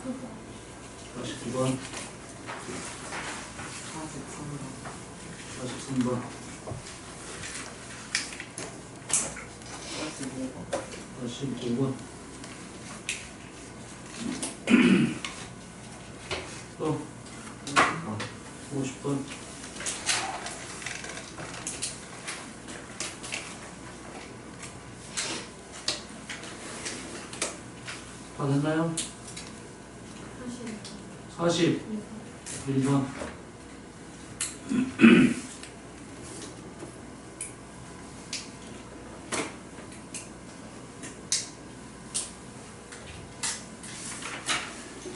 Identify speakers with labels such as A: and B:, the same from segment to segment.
A: 49번. 43번. 45번. 또 50번. 다 됐나요? 41번.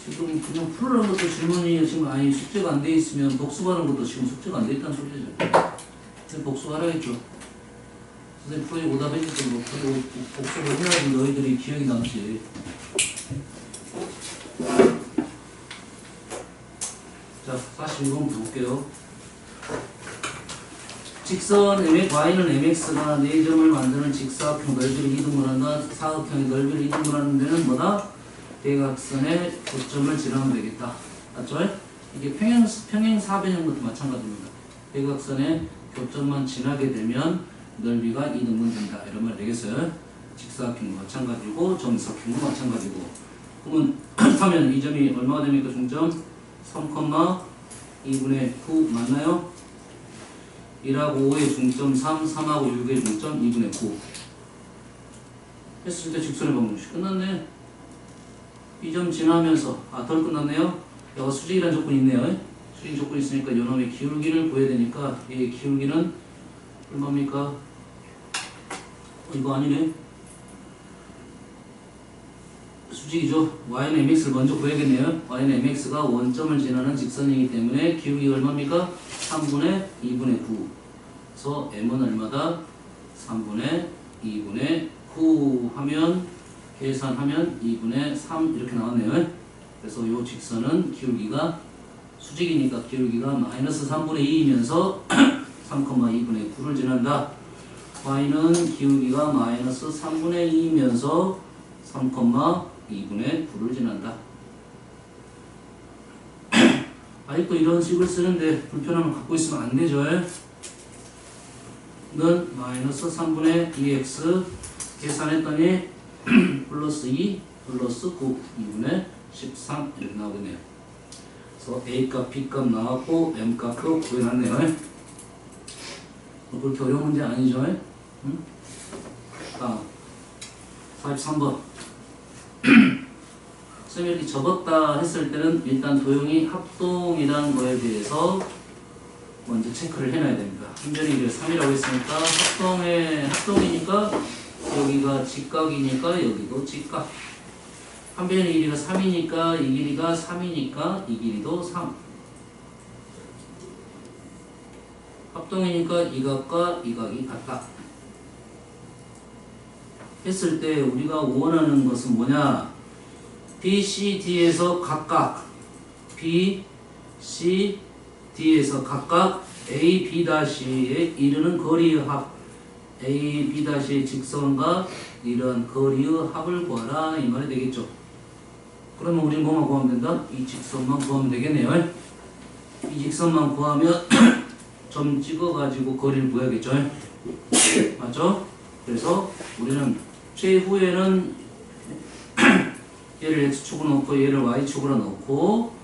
A: 지금 그냥 풀으라는 것도 질문이 지금 아예 숙제가 안 돼 있으면 복습하는 것도 지금 숙제가 안 돼 있다는 소리죠. 근데 복습하라겠죠. 선생님 풀어주고 오답 해줄 때 뭐 복습을 해야지 너희들이 기억이 남지. 자, 42번 볼게요. 직선 y는 mx가 4점을 만드는 직사각형 넓이를 이등분한다. 사각형의 넓이를 이등분하는 데는 뭐다? 대각선의 교점을 지나면 되겠다. 맞죠? 이게 평행사변형 것도 마찬가지입니다. 대각선의 교점만 지나게 되면 넓이가 이등분 된다. 이런 말 되겠어요? 직사각형도 마찬가지고 정사각형도 마찬가지고. 그러면 하면 이 점이 얼마가 됩니까? 중점 3,2분의 9 맞나요? 1하고 5의 중점 3, 3하고 6의 중점 2분의 9 했을 때 직선의 방정식 끝났네. 이 점 지나면서 덜 끝났네요. 여기 수직이라는 조건이 있네요. 수직 조건이 있으니까 요놈의 기울기를 구해야 되니까 이 기울기는 얼마입니까? 이거 아니네. 수직이죠. y는 mx를 먼저 구해야겠네요. y는 mx가 원점을 지나는 직선이기 때문에 기울기가 얼마입니까? 3분의 2분의 9. 그래서 m은 얼마다? 3분의 2분의 9 하면 계산하면 2분의 3 이렇게 나왔네요. 그래서 이 직선은 기울기가 수직이니까 기울기가 마이너스 3분의 2이면서 3,2분의 9를 지난다. y는 기울기가 마이너스 3분의 2이면서 3,2분의 9를 지난다. 아직도 이런 식을 쓰는데 불편함을 갖고 있으면 안 되죠. 는 마이너스 3분의 2x 계산했더니 플러스 2 플러스 9 2분의 13 이렇게 나오겠네요. 그래서 a값 b값 나왔고 m값도 구해놨네요. 그렇게 어려운 문제 아니죠? 응? 다음 43번. 선생님이 이렇게 접었다 했을 때는 일단 도형이 합동이라는 거에 대해서 먼저 체크를 해놔야 됩니다. 한변의 길이가 3이라고 했으니까 합동이니까 여기가 직각이니까 여기도 직각. 한변의 길이가 3이니까 이 길이가 3이니까 이 길이도 3. 합동이니까 이 각과 이 각이 같다. 했을 때 우리가 원하는 것은 뭐냐? BCD에서 각각 BCD에서 각각 A, B'에 이르는 거리의 합 A, B'의 직선과 이런 거리의 합을 구하라 이 말이 되겠죠. 그러면 우리는 뭐만 구하면 된다? 이 직선만 구하면 되겠네요. 이 직선만 구하면 점 찍어가지고 거리를 구해야겠죠. 맞죠? 그래서 우리는 최후에는 얘를 x축으로 넣고 얘를 y축으로 넣고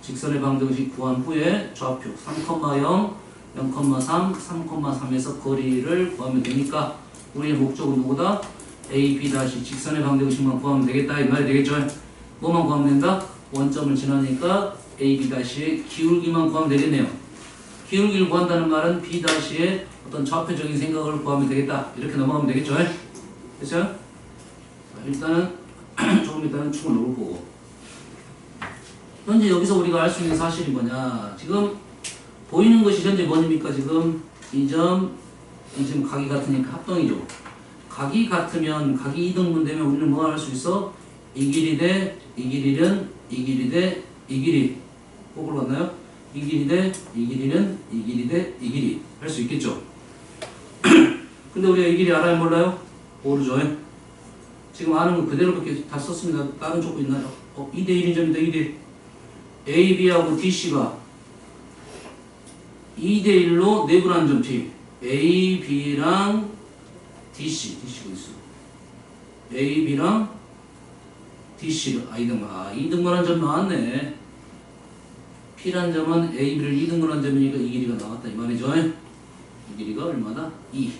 A: 직선의 방정식 구한 후에 좌표 3,0, 0,3, 3,3에서 거리를 구하면 되니까 우리의 목적은 누구다? A, B' 직선의 방정식만 구하면 되겠다 이 말이 되겠죠. 뭐만 구하면 된다? 원점을 지나니까 A, B'의 기울기만 구하면 되겠네요. 기울기를 구한다는 말은 B'의 어떤 좌표적인 생각을 구하면 되겠다 이렇게 넘어가면 되겠죠. 그렇죠? 일단은 조금 이따는 축을 놓을 거고 현재 여기서 우리가 알 수 있는 사실이 뭐냐? 지금 보이는 것이 현재 뭐입니까? 지금 이 점 각이 같으니까 합동이죠. 각이 같으면 각이 이등분 되면 우리는 뭐 할 수 있어? 이 길이 대 이 길이는 이 길이 대 이 길이 거꾸로 갔나요? 이 길이 대 이 길이는 이 길이 대 이 길이 할 수 있겠죠. 근데 우리가 이 길이 알아요 몰라요? 모르죠. 지금 아는 거 그대로밖에 다 썼습니다. 다른 조건 있나요? 2대 1인 점이다. 2대 AB하고 DC가 2대 1로 내분하는 점 P. AB랑 DC가 있어. AB랑 DC를 2등분한 점 나왔네. P란 점은 AB를 2등분한 점이니까 이 길이가 나왔다 이 말이죠. 이 길이가 얼마다? 2.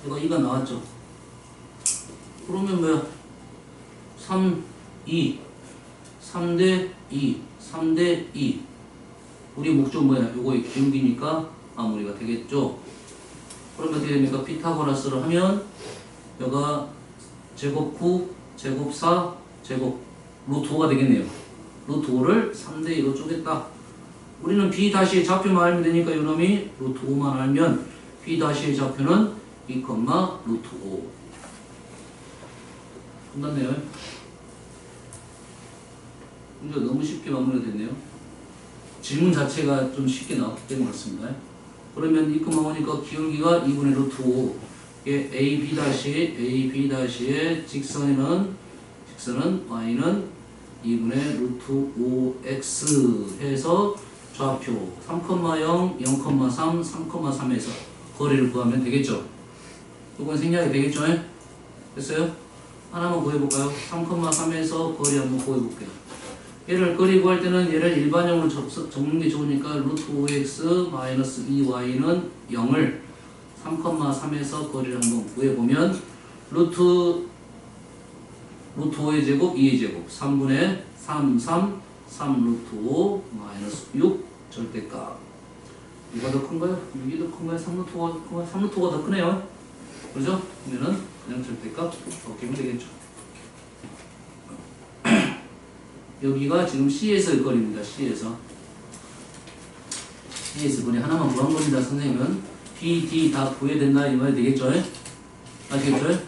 A: 이거 2가 나왔죠. 그러면 뭐야? 3, 2, 3대 2, 3대 2. 우리 목적 뭐야? 요거의 기울기니까 마무리가 되겠죠. 그러면 어떻게 됩니까? 피타고라스를 하면 여가 제곱 9, 제곱 4, 제곱 루트 5가 되겠네요. 루트 5를 3대 2로 쪼갰다. 우리는 B 다시의 좌표만 알면 되니까 요놈이 루트 5만 알면 B 다시의 좌표는 2, 루트 5. 끝났네요. 문제 너무 쉽게 마무리됐네요. 질문 자체가 좀 쉽게 나왔기 때문에 그렇습니다. 그러면 2,5니까 기울기가 2분의 루트 5. 이게 AB-의 직선은 y는 2분의 루트 5x 해서 좌표 3,0, 0,3, 3,3에서 거리를 구하면 되겠죠. 이건 생략이 되겠죠. 됐어요? 하나만 구해볼까요? 3,3에서 거리 한번 구해볼게요. 얘를 거리 구할 때는 얘를 일반형으로 적는 게 좋으니까 루트 5x 마이너스 2y는 0을 3,3에서 거리를 한번 구해보면 루트 5의 제곱 2의 제곱 3분의 3 루트 5 마이너스 6 절대값. 이거 더 큰가요? 6이 더 큰가요? 3 루트 5가 더 큰가요? 3 루트 5가 더 크네요. 그죠? 그러면은 그냥 절대값 적으면 되겠죠. 여기가 지금 C에서의 거리입니다. C에서 거리 하나만 구한 겁니다. 선생님은 B, D 다 구해야 된다 이 말이 되겠죠? 아시겠죠?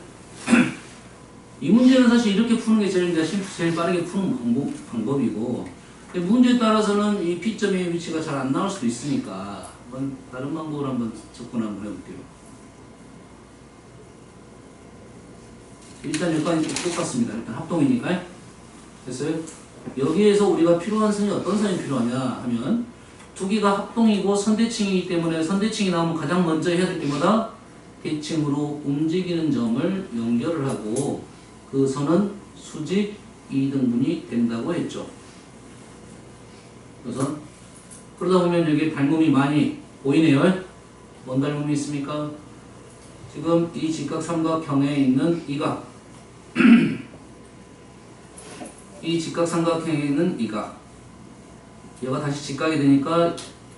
A: 이 문제는 사실 이렇게 푸는 게 제일 빠르게 푸는 방법이고 문제에 따라서는 이 P점의 위치가 잘 안 나올 수도 있으니까 한번 다른 방법으로 한번 접근 한번 해볼게요. 일단 여기까지 똑같습니다. 일단 합동이니까 됐어요? 여기에서 우리가 필요한 선이 어떤 선이 필요하냐 하면 두 개가 합동이고 선대칭이기 때문에 선대칭이 나오면 가장 먼저 해야 될 때마다 대칭으로 움직이는 점을 연결을 하고 그 선은 수직 2등분이 된다고 했죠. 그래서 그러다 보면 여기 닮음이 많이 보이네요. 뭔 닮음이 있습니까? 지금 이 직각삼각형에 있는 이 각 이 직각삼각형에 있는 이 각 얘가 다시 직각이 되니까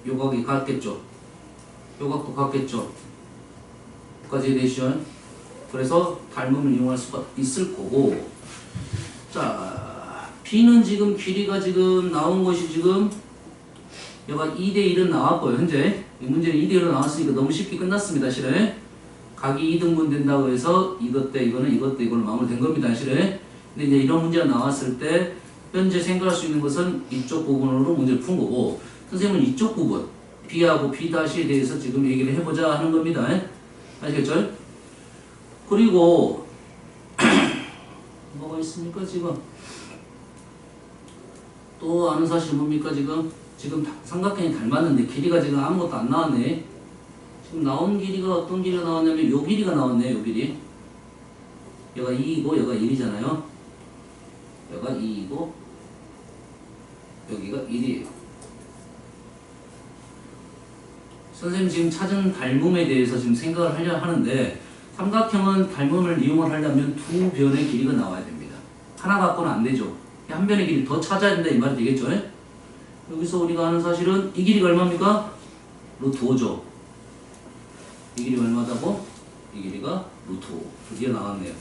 A: 요 각이 같겠죠. 요 각도 같겠죠. 여기까지 되시죠. 그래서 닮음을 이용할 수가 있을 거고 자 B는 지금 길이가 지금 나온 것이 지금 얘가 2대 1은 나왔고요. 현재 이 문제는 2대 1로 나왔으니까 너무 쉽게 끝났습니다. 실은 각이 2등분 된다고 해서 이것 대 이거는 이것 대 이걸로 마무리된 겁니다. 실은 근데 이제 이런 문제가 나왔을 때 현재 생각할 수 있는 것은 이쪽 부분으로 문제를 푼 거고 선생님은 이쪽 부분 B하고 B-에 대해서 지금 얘기를 해보자 하는 겁니다. 아시겠죠? 그리고 뭐가 있습니까 지금 또 아는 사실 뭡니까 지금 삼각형이 닮았는데 길이가 지금 아무것도 안 나왔네. 지금 나온 길이가 어떤 길이가 나왔냐면 요 길이가 나왔네. 요 길이 얘가 2이고 얘가 1이잖아요. 얘가 2이고 여기가 1이에요. 선생님 지금 찾은 닮음에 대해서 지금 생각을 하려 하는데 삼각형은 닮음을 이용을 하려면 두 변의 길이가 나와야 됩니다. 하나 갖고는 안 되죠. 한 변의 길이 더 찾아야 된다 이 말이 되겠죠. 여기서 우리가 아는 사실은 이 길이가 얼마입니까? 루트 5죠. 이 길이가 얼마다고? 이 길이가 루트 5. 드디어 나왔네요.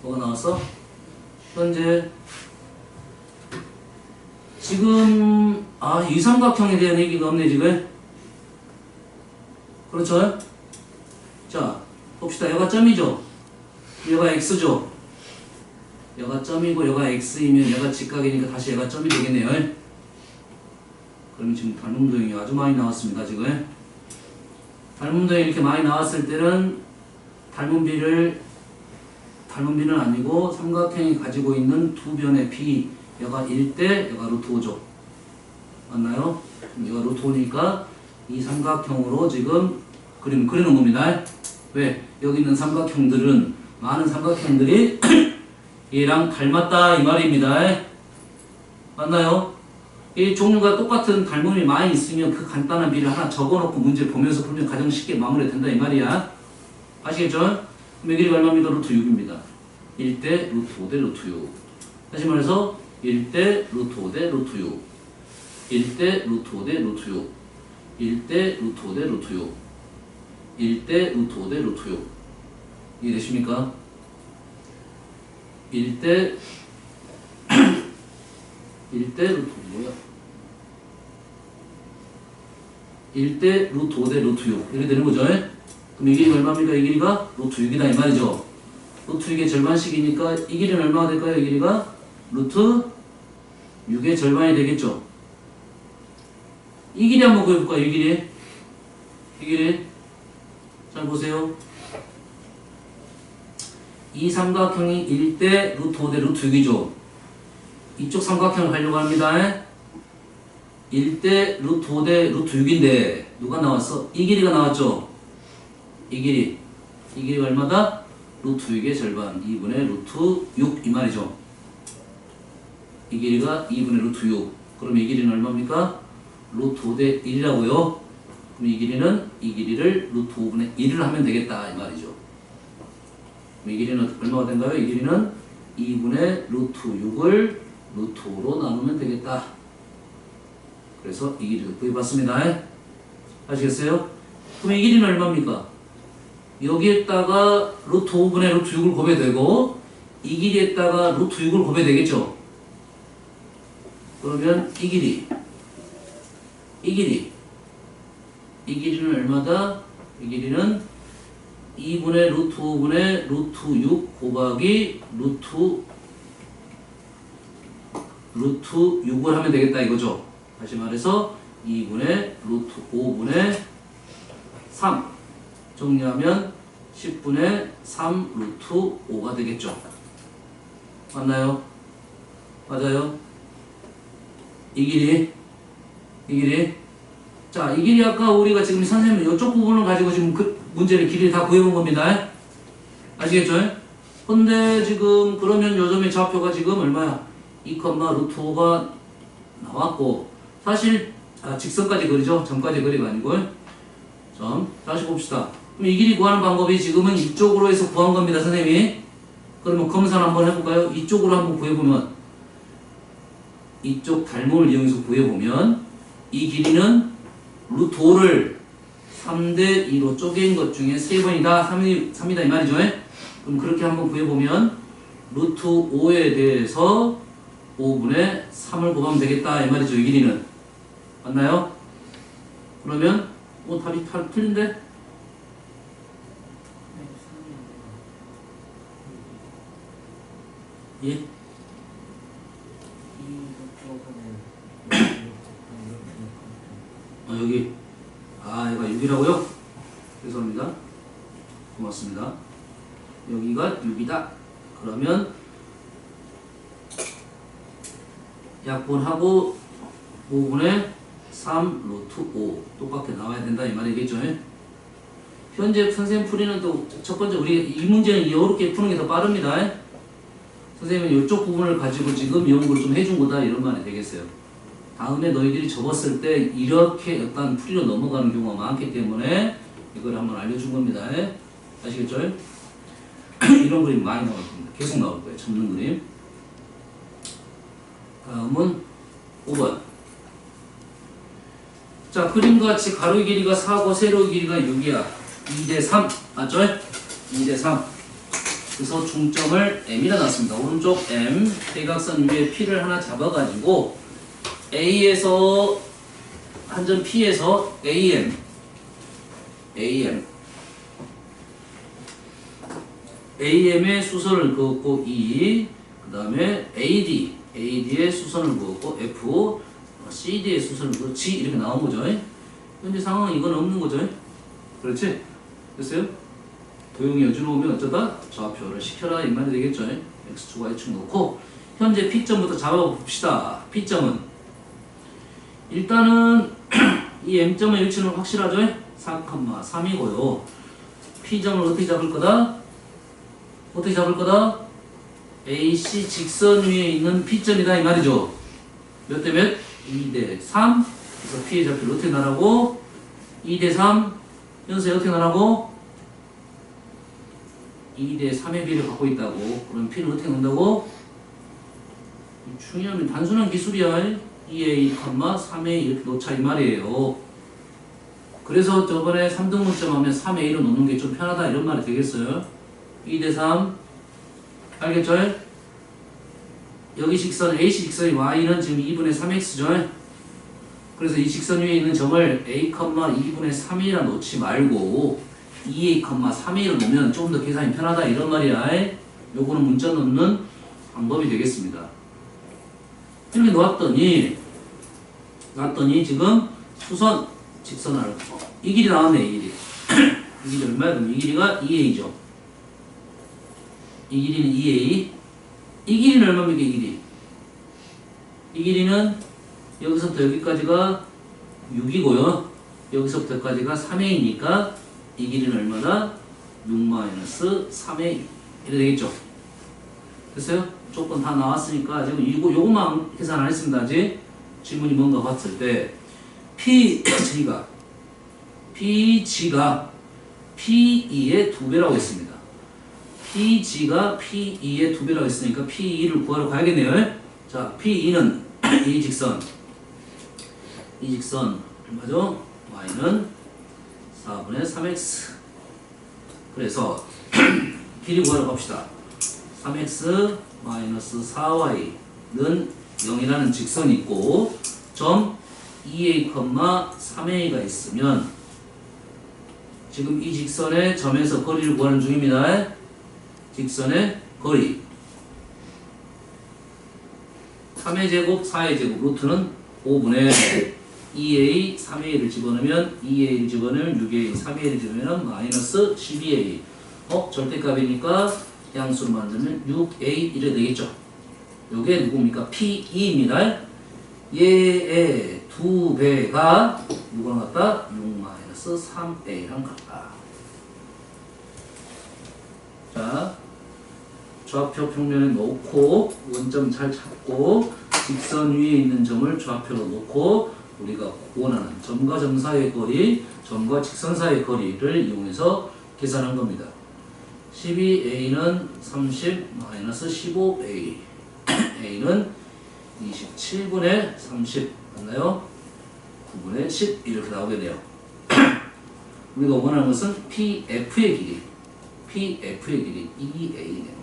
A: 뭐가 나왔어? 현재 지금 이 삼각형에 대한 얘기가 없네 지금. 그렇죠? 자 봅시다. 여가 점이죠. 여가 x죠. 여가 점이고 여가 x이면 여가 직각이니까 다시 여가 점이 되겠네요. 그러면 지금 닮음도형이 아주 많이 나왔습니다. 지금 닮음도형이 이렇게 많이 나왔을 때는 닮은 비는 아니고 삼각형이 가지고 있는 두 변의 비 얘가 1대 얘가 루트 5죠. 맞나요? 얘가 루트 5니까 이 삼각형으로 지금 그리는 겁니다. 왜? 여기 있는 삼각형들은 많은 삼각형들이 얘랑 닮았다 이 말입니다. 맞나요? 이 종류가 똑같은 닮음이 많이 있으면 그 간단한 비를 하나 적어놓고 문제 보면서 풀면 가장 쉽게 마무리된다 이 말이야. 아시겠죠? 그럼 여기가 얼마입니다? 루트 6입니다. 1대 루트 5대 루트 6. 다시 말해서 1대 루트 5대 루트 6. 1대 루트 5대 루트 6. 1대 루트 5대 루트 6. 1대 루트 5대 루트 6. 이해되십니까? 1대 1대 루트 뭐야? 1대 루트 5대 루트 6 이렇게 되는 거죠. 그럼 이 길이가 얼마입니까? 이 길이가 루트 6이다 이 말이죠. 루트 6의 절반씩이니까 이 길이는 얼마가 될까요? 이 길이가 루트 6의 절반이 되겠죠. 이 길이 한번 구해볼까요? 이 길이 잘 보세요. 이 삼각형이 1대 루트 5대 루트 6이죠. 이쪽 삼각형을 하려고 합니다. 1대 루트 5대 루트 6인데 누가 나왔어? 이 길이가 나왔죠. 이 길이가 얼마다? 루트 6의 절반 2분의 루트 6 이 말이죠. 이 길이가 2분의 루트 6. 그럼 이 길이는 얼마입니까? 루트 5대 1이라고요. 그럼 이 길이를 루트 5분의 1을 하면 되겠다 이 말이죠. 이 길이는 얼마가 된가요? 이 길이는 2분의 루트 6을 루트 5로 나누면 되겠다. 그래서 이 길이를 구해봤습니다. 아시겠어요? 그럼 이 길이는 얼마입니까? 여기에다가 루트 5분의 루트 6을 곱해야 되고 이 길이에다가 루트 6을 곱해야 되겠죠? 그러면 이 길이는 얼마다? 이 길이는 2분의 루트 5분의 루트 6 곱하기 루트 6을 하면 되겠다 이거죠. 다시 말해서 2분의 루트 5분의 3 정리하면 10분의 3 루트 5가 되겠죠. 맞나요? 맞아요? 이 길이 자, 이 길이 아까 우리가 지금 선생님 이쪽 부분을 가지고 지금 그 문제를 길이를 다 구해본 겁니다. 아시겠죠? 근데 지금 그러면 요점의 좌표가 지금 얼마야? 2, 루트 5가 나왔고 사실 직선까지 그리죠. 점까지 그리가 아니고 점. 다시 봅시다. 그럼 이 길이 구하는 방법이 지금은 이쪽으로 해서 구한 겁니다. 선생님이. 그러면 검사를 한번 해볼까요? 이쪽으로 한번 구해보면 이쪽 닮음을 이용해서 구해보면 이 길이는 루트 5를 3대 2로 쪼갠 것 중에 3번이다. 3이다 이 말이죠. 그럼 그렇게 한번 구해보면 루트 5에 대해서 5분의 3을 곱하면 되겠다 이 말이죠. 이 길이는. 맞나요? 그러면 답이 틀린데? 예? 여기 얘가 6이라고요? 죄송합니다. 고맙습니다. 여기가 6이다. 그러면 약분하고 5분의 3 루트 5 똑같게 나와야 된다 이 말이겠죠. 현재 선생님 풀이는 또 첫 번째 우리 이 문제는 이렇게 푸는 게 더 빠릅니다. 선생님은 이쪽 부분을 가지고 지금 연구를 좀 해준 거다 이런 말이 되겠어요. 다음에 너희들이 접었을 때 이렇게 약간 풀이로 넘어가는 경우가 많기 때문에 이걸 한번 알려준 겁니다. 아시겠죠? 이런 그림 많이 나올 겁니다. 계속 나올 거예요. 접는 그림. 다음은 5번. 자, 그림과 같이 가로의 길이가 4고 세로의 길이가 6이야. 2대 3. 맞죠? 2대 3. 그래서 중점을 M이라 놨습니다. 오른쪽 M, 대각선 위에 P를 하나 잡아가지고 A에서 한 점 P에서 AM의 수선을 그었고 E, 그 다음에 AD의 수선을 그었고 F, CD의 수선을 그었고 G 이렇게 나온 거죠. 현재 상황은 이건 없는 거죠. 그렇지? 됐어요? 도형이 여기로 오면 어쩌다 좌표를 시켜라 이 말이 되겠죠. x축 y축 놓고 현재 P점부터 잡아봅시다. P점은 일단은 이 M점의 위치는 확실하죠? 4,3이고요. P점을 어떻게 잡을 거다? 어떻게 잡을 거다? AC 직선 위에 있는 P점이다 이 말이죠. 몇 대 몇? 2대 3. 그래서 P의 좌표를 어떻게 나라고? 2대 3. 연수에 어떻게 나라고? 2대 3의 비를 갖고 있다고. 그럼 P는 어떻게 넣는다고? 중요하면 단순한 기술이야. 2A, 3A 이렇게 놓자 이 말이에요. 그래서 저번에 3등분점 하면 3A로 놓는 게 좀 편하다 이런 말이 되겠어요. 2대 3 알겠죠? 여기 직선 AC 직선이 Y는 지금 2분의 3X죠. 그래서 이 직선 위에 있는 점을 A, 2분의 3A라 놓지 말고 2A, 3A로 놓으면 좀 더 계산이 편하다 이런 말이야. 요거는 문자 넣는 방법이 되겠습니다. 이렇게 놓았더니 지금 수선 직선을 이 길이 나왔네. 이 길이 이 길이 얼마야? 그럼 이 길이가 2A죠. 이 길이는 2A. 이 길이는 얼마입니까? 이 길이는 여기서부터 여기까지가 6이고요. 여기서부터 여기까지가 3A니까 이 길이는 얼마다? 6-3A 이렇게 되겠죠. 됐어요? 조건 다 나왔으니까 지금 요것만 계산 안 했습니다. 아직 질문이 뭔가 봤을 때 PG가 P2의 2배라고 했습니다. PG가 P2의 2배라고 했으니까 P2를 구하러 가야겠네요. 자, P2는 이 직선 얼마죠? Y는 4분의 3X. 그래서 길이 구하러 갑시다. 3X 마이너스 4Y는 0이라는 직선이 있고 점 2A, 3A가 있으면 지금 이 직선의 점에서 거리를 구하는 중입니다. 직선의 거리 3의 제곱, 4의 제곱, 루트는 5분의 2A, 3A를 집어넣으면 2A를 집어넣으면 6A, 3A를 집어넣으면 마이너스 12A. 절대값이니까 양수를 만들면 6A 이래 되겠죠. 요게 누굽니까? P2입니다. 얘의 2배가 누구랑 같다? 6-3A랑 같다. 자, 좌표 평면에 놓고 원점 잘 찾고 직선 위에 있는 점을 좌표로 놓고 우리가 원하는 점과 점 사이의 거리, 점과 직선 사이의 거리를 이용해서 계산한 겁니다. 12A는 30-15A A는 27분의 30 맞나요? 9분의 10 이렇게 나오게 돼요. 우리가 원하는 것은 PF의 길이 2A네요.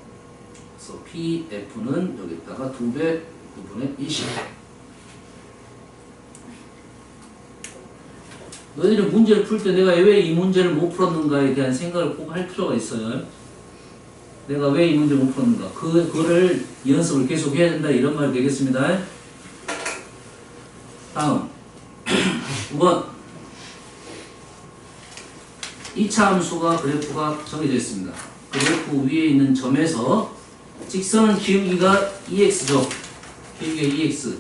A: 그래서 PF는 여기다가 2배 9분의 20. 너희들이 문제를 풀 때 내가 왜 이 문제를 못 풀었는가에 대한 생각을 꼭 할 필요가 있어요. 내가 왜 이 문제를 못 풀었는가. 그거를 연습을 계속 해야 된다 이런 말이 되겠습니다. 다음 9번 2차 함수가 그래프가 정해져 있습니다. 그래프 위에 있는 점에서 직선은 기울기가 2x죠. 기울기가 2x.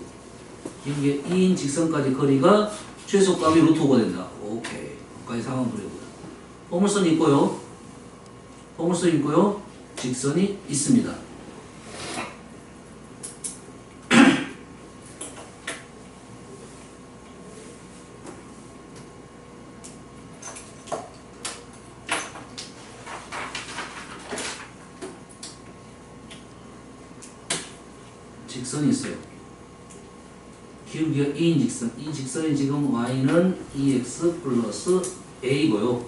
A: 기울기가 2인 직선까지 거리가 최소값이 루트 5가 된다. 오케이. 여기까지 상황 그래프. 포물선이 있고요. 포물선이 있고요. 직선이 있습니다. 직선이 있어요. 기울기가 2인 직선. 이 직선이 지금 y는 2x 플러스 a고요.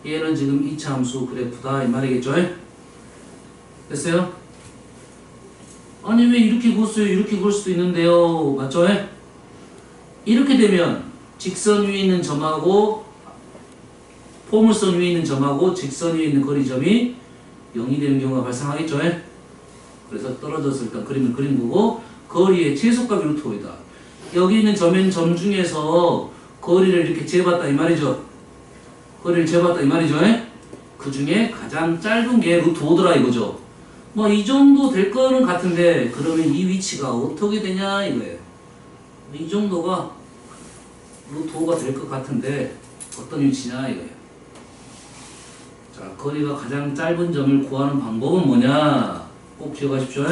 A: 얘는 지금 2차 함수 그래프다 이 말이겠죠? 됐어요? 아니 왜 이렇게 그었어요? 이렇게 그을 수도 있는데요. 맞죠? 이렇게 되면 직선 위에 있는 점하고 포물선 위에 있는 점하고 직선 위에 있는 거리점이 0이 되는 경우가 발생하겠죠? 그래서 떨어져서 일단 그림을 그린 거고 거리의 최소값이 루트 5이다. 여기 있는 점 중에서 거리를 이렇게 재봤다 이 말이죠. 거리를 재봤다 이 말이죠. 그 중에 가장 짧은 게 루트 5더라 이거죠. 뭐 이 정도 될 거는 같은데 그러면 이 위치가 어떻게 되냐 이거예요. 이 정도가 루트 5가 될 것 같은데 어떤 위치냐 이거예요. 자, 거리가 가장 짧은 점을 구하는 방법은 뭐냐? 꼭 기억하십시오.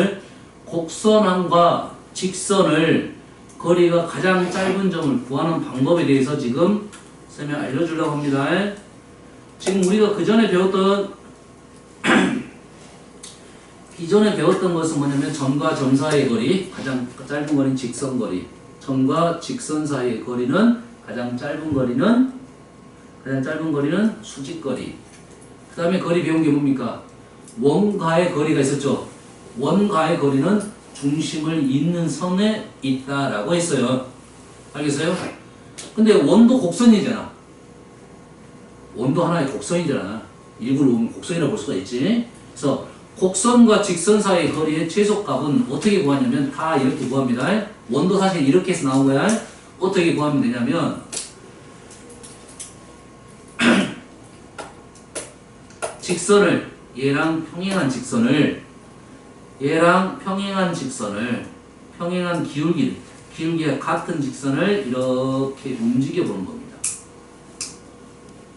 A: 곡선함과 직선을 거리가 가장 짧은 점을 구하는 방법에 대해서 지금 쌤이 알려주려고 합니다. 지금 우리가 그 전에 배웠던 기존에 배웠던 것은 뭐냐면 점과 점 사이의 거리, 가장 짧은 거리는 직선 거리. 점과 직선 사이의 거리는 가장 짧은 거리는 수직 거리. 그 다음에 거리 배운 게 뭡니까? 원과의 거리가 있었죠. 원과의 거리는 중심을 잇는 선에 있다라고 했어요. 알겠어요? 근데 원도 곡선이잖아. 원도 하나의 곡선이잖아. 일부러 보면 곡선이라고 볼 수가 있지. 그래서 곡선과 직선 사이의 거리의 최소값은 어떻게 구하냐면 다 이렇게 구합니다. 원도 사실 이렇게 해서 나온 거야. 어떻게 구하면 되냐면 직선을 얘랑 평행한 기울기가 같은 직선을 이렇게 움직여 보는 겁니다.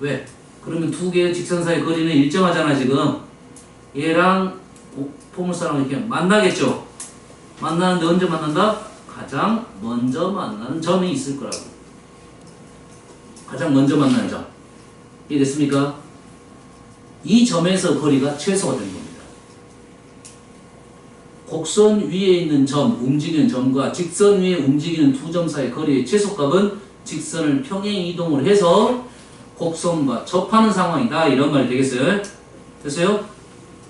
A: 왜? 그러면 두 개의 직선 사이 거리는 일정하잖아 지금. 얘랑 포물선랑 이렇게 만나겠죠. 만나는데 언제 만난다? 가장 먼저 만나는 점이 있을 거라고. 가장 먼저 만나는 점. 이해됐습니까? 이 점에서 거리가 최소가 되는 겁니다. 곡선 위에 있는 점, 움직이는 점과 직선 위에 움직이는 두 점 사이의 거리의 최소값은 직선을 평행 이동을 해서 곡선과 접하는 상황이다. 이런 말이 되겠어요? 됐어요?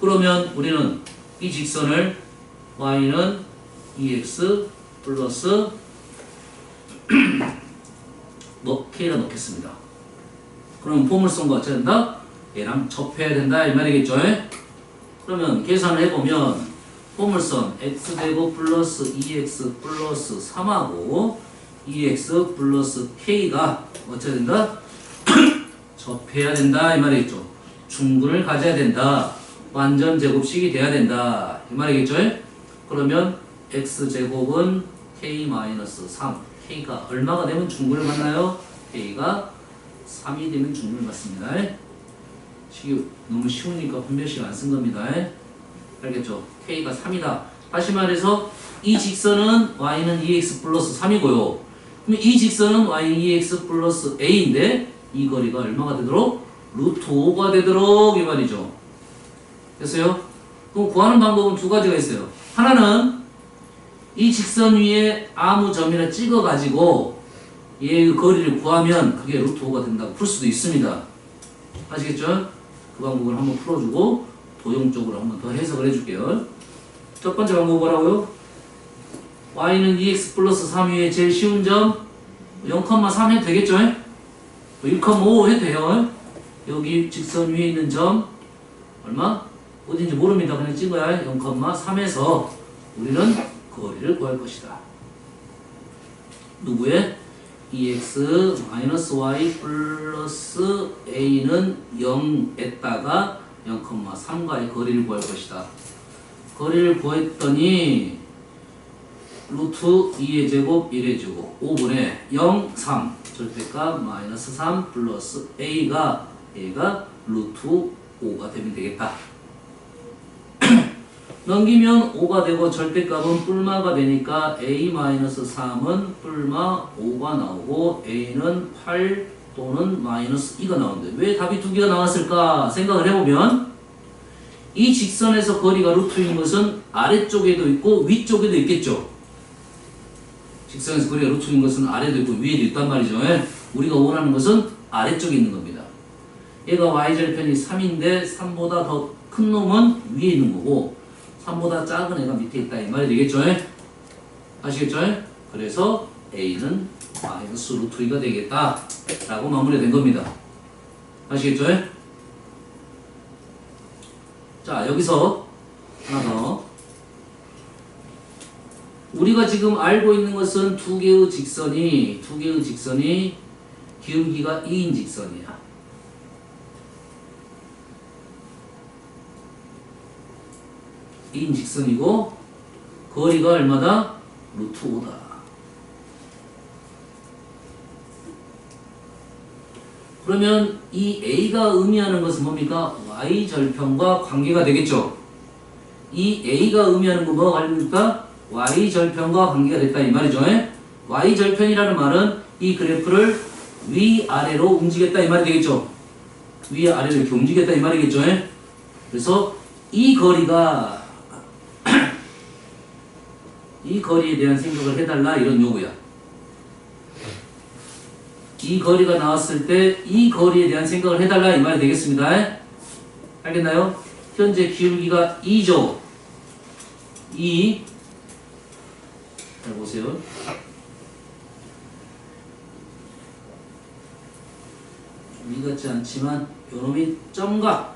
A: 그러면 우리는 이 직선을 y는 2x 플러스 k라 넣겠습니다. 그럼 포물선과 어찌 된다? 얘랑 접해야 된다 이 말이겠죠. 그러면 계산을 해보면 포물선 x제곱 플러스 2x 플러스 3하고 2x 플러스 k가 어찌 된다? 접해야 된다 이 말이겠죠. 중근을 가져야 된다. 완전 제곱식이 돼야 된다 이 말이겠죠. 그러면 x제곱은 k-3 k가 얼마가 되면 중근을 만나요? k가 3이 되면 중근을 받습니다. 너무 쉬우니까 분별식 안 쓴 겁니다. 알겠죠? k가 3이다. 다시 말해서 이 직선은 y는 2x 플러스 3이고요. 그럼 이 직선은 y는 2x 플러스 a인데 이 거리가 얼마가 되도록? 루트 5가 되도록 이 말이죠. 됐어요? 그럼 구하는 방법은 두 가지가 있어요. 하나는 이 직선 위에 아무 점이나 찍어가지고 얘의 거리를 구하면 그게 루트 5가 된다고 풀 수도 있습니다. 아시겠죠? 그 방법을 한번 풀어주고 도형적으로 한번 더 해석을 해줄게요. 첫 번째 방법 뭐라고요? y는 2x 플러스 3 위에 제일 쉬운 점 0,3 해도 되겠죠? 1,5 해도 돼요. 여기 직선 위에 있는 점 얼마? 어딘지 모릅니다. 그냥 찍어야 0,3에서 우리는 거리를 구할 것이다. 누구의? 2x 마이너스 y 플러스 a는 0에다가 0,3과의 거리를 구할 것이다. 거리를 구했더니 루트 2의 제곱 1의 제곱 5분의 0, 3 절대값 마이너스 3 플러스 a가 루트 5가 되면 되겠다. 넘기면 5가 되고 절대값은 뿔마가 되니까 a-3은 뿔마 5가 나오고 a는 8 또는 마이너스 2가 나오는데 왜 답이 두 개가 나왔을까 생각을 해보면 이 직선에서 거리가 루트인 것은 아래쪽에도 있고 위쪽에도 있겠죠. 직선에서 거리가 루트인 것은 아래도 있고 위에도 있단 말이죠. 우리가 원하는 것은 아래쪽에 있는 겁니다. 얘가 y절편이 3인데 3보다 더 큰 놈은 위에 있는 거고 3보다 작은 애가 밑에 있다 이 말이 되겠죠? 아시겠죠? 그래서 a는 마이너스 루트 2가 되겠다 라고 마무리된 겁니다. 아시겠죠? 자, 여기서 하나 더. 우리가 지금 알고 있는 것은 두 개의 직선이 기울기가 2인 직선이야. 인 직선이고 거리가 얼마다? 루트 5다. 그러면 이 A가 의미하는 것은 뭡니까? Y절편과 관계가 되겠죠. 이 A가 의미하는 건 뭐가 아닙니까? Y절편과 관계가 됐다 이 말이죠. Y절편이라는 말은 이 그래프를 위아래로 움직였다 이 말이 되겠죠. 위아래로 이렇게 움직였다 이 말이겠죠. 그래서 이 거리가 이 거리에 대한 생각을 해달라 이런 요구야. 이 거리가 나왔을 때 이 거리에 대한 생각을 해달라 이 말이 되겠습니다. 알겠나요? 현재 기울기가 2죠. 2. 잘 보세요. 이 같지 않지만 요놈이 점각,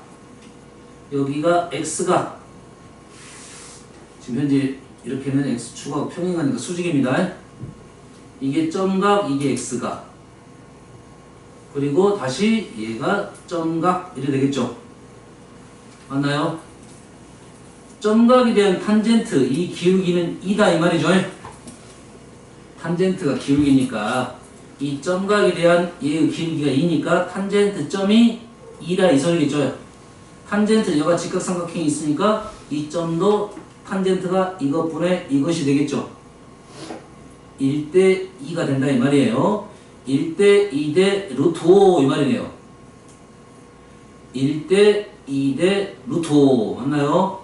A: 여기가 x각. 지금 현재 이렇게는 x축하고 평행하니까 수직입니다. 이게 점각, 이게 x각. 그리고 다시 얘가 점각 이래 되겠죠. 맞나요? 점각에 대한 탄젠트, 이 기울기는 2다 이 말이죠. 탄젠트가 기울기니까 이 점각에 대한 얘의 기울기가 2니까 탄젠트 점이 2다 이 소리겠죠. 탄젠트 여가 직각삼각형이 있으니까 이 점도 탄젠트가 이것분의 이것이 되겠죠. 1대 2가 된다 이 말이에요. 1대 2대 루트 5 이 말이네요. 1대 2대 루트 5 맞나요?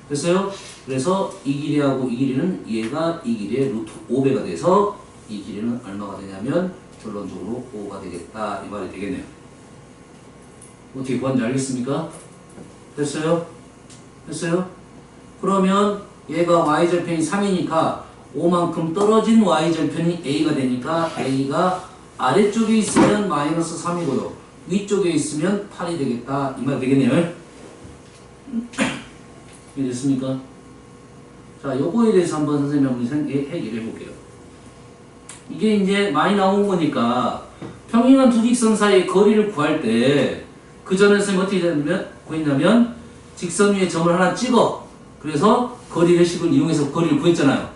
A: 됐어요? 그래서 이 길이하고 이 길이는 얘가 이 길이의 루트 5배가 돼서 이 길이는 얼마가 되냐면 결론적으로 5가 되겠다 이 말이 되겠네요. 어떻게 구한지 알겠습니까? 됐어요? 됐어요? 그러면 얘가 y절편이 3이니까 5만큼 떨어진 y절편이 a가 되니까 a가 아래쪽에 있으면 마이너스 3이고요. 위쪽에 있으면 8이 되겠다 이 말이 되겠네요. 이해됐습니까? 자, 요거에 대해서 한번 선생님이 한번 해결해 볼게요. 이게 이제 많이 나온 거니까 평행한 두 직선 사이의 거리를 구할 때 그 전에 선생님이 어떻게 구했냐면 직선 위에 점을 하나 찍어. 그래서 거리 회식을 이용해서 거리를 구했잖아요.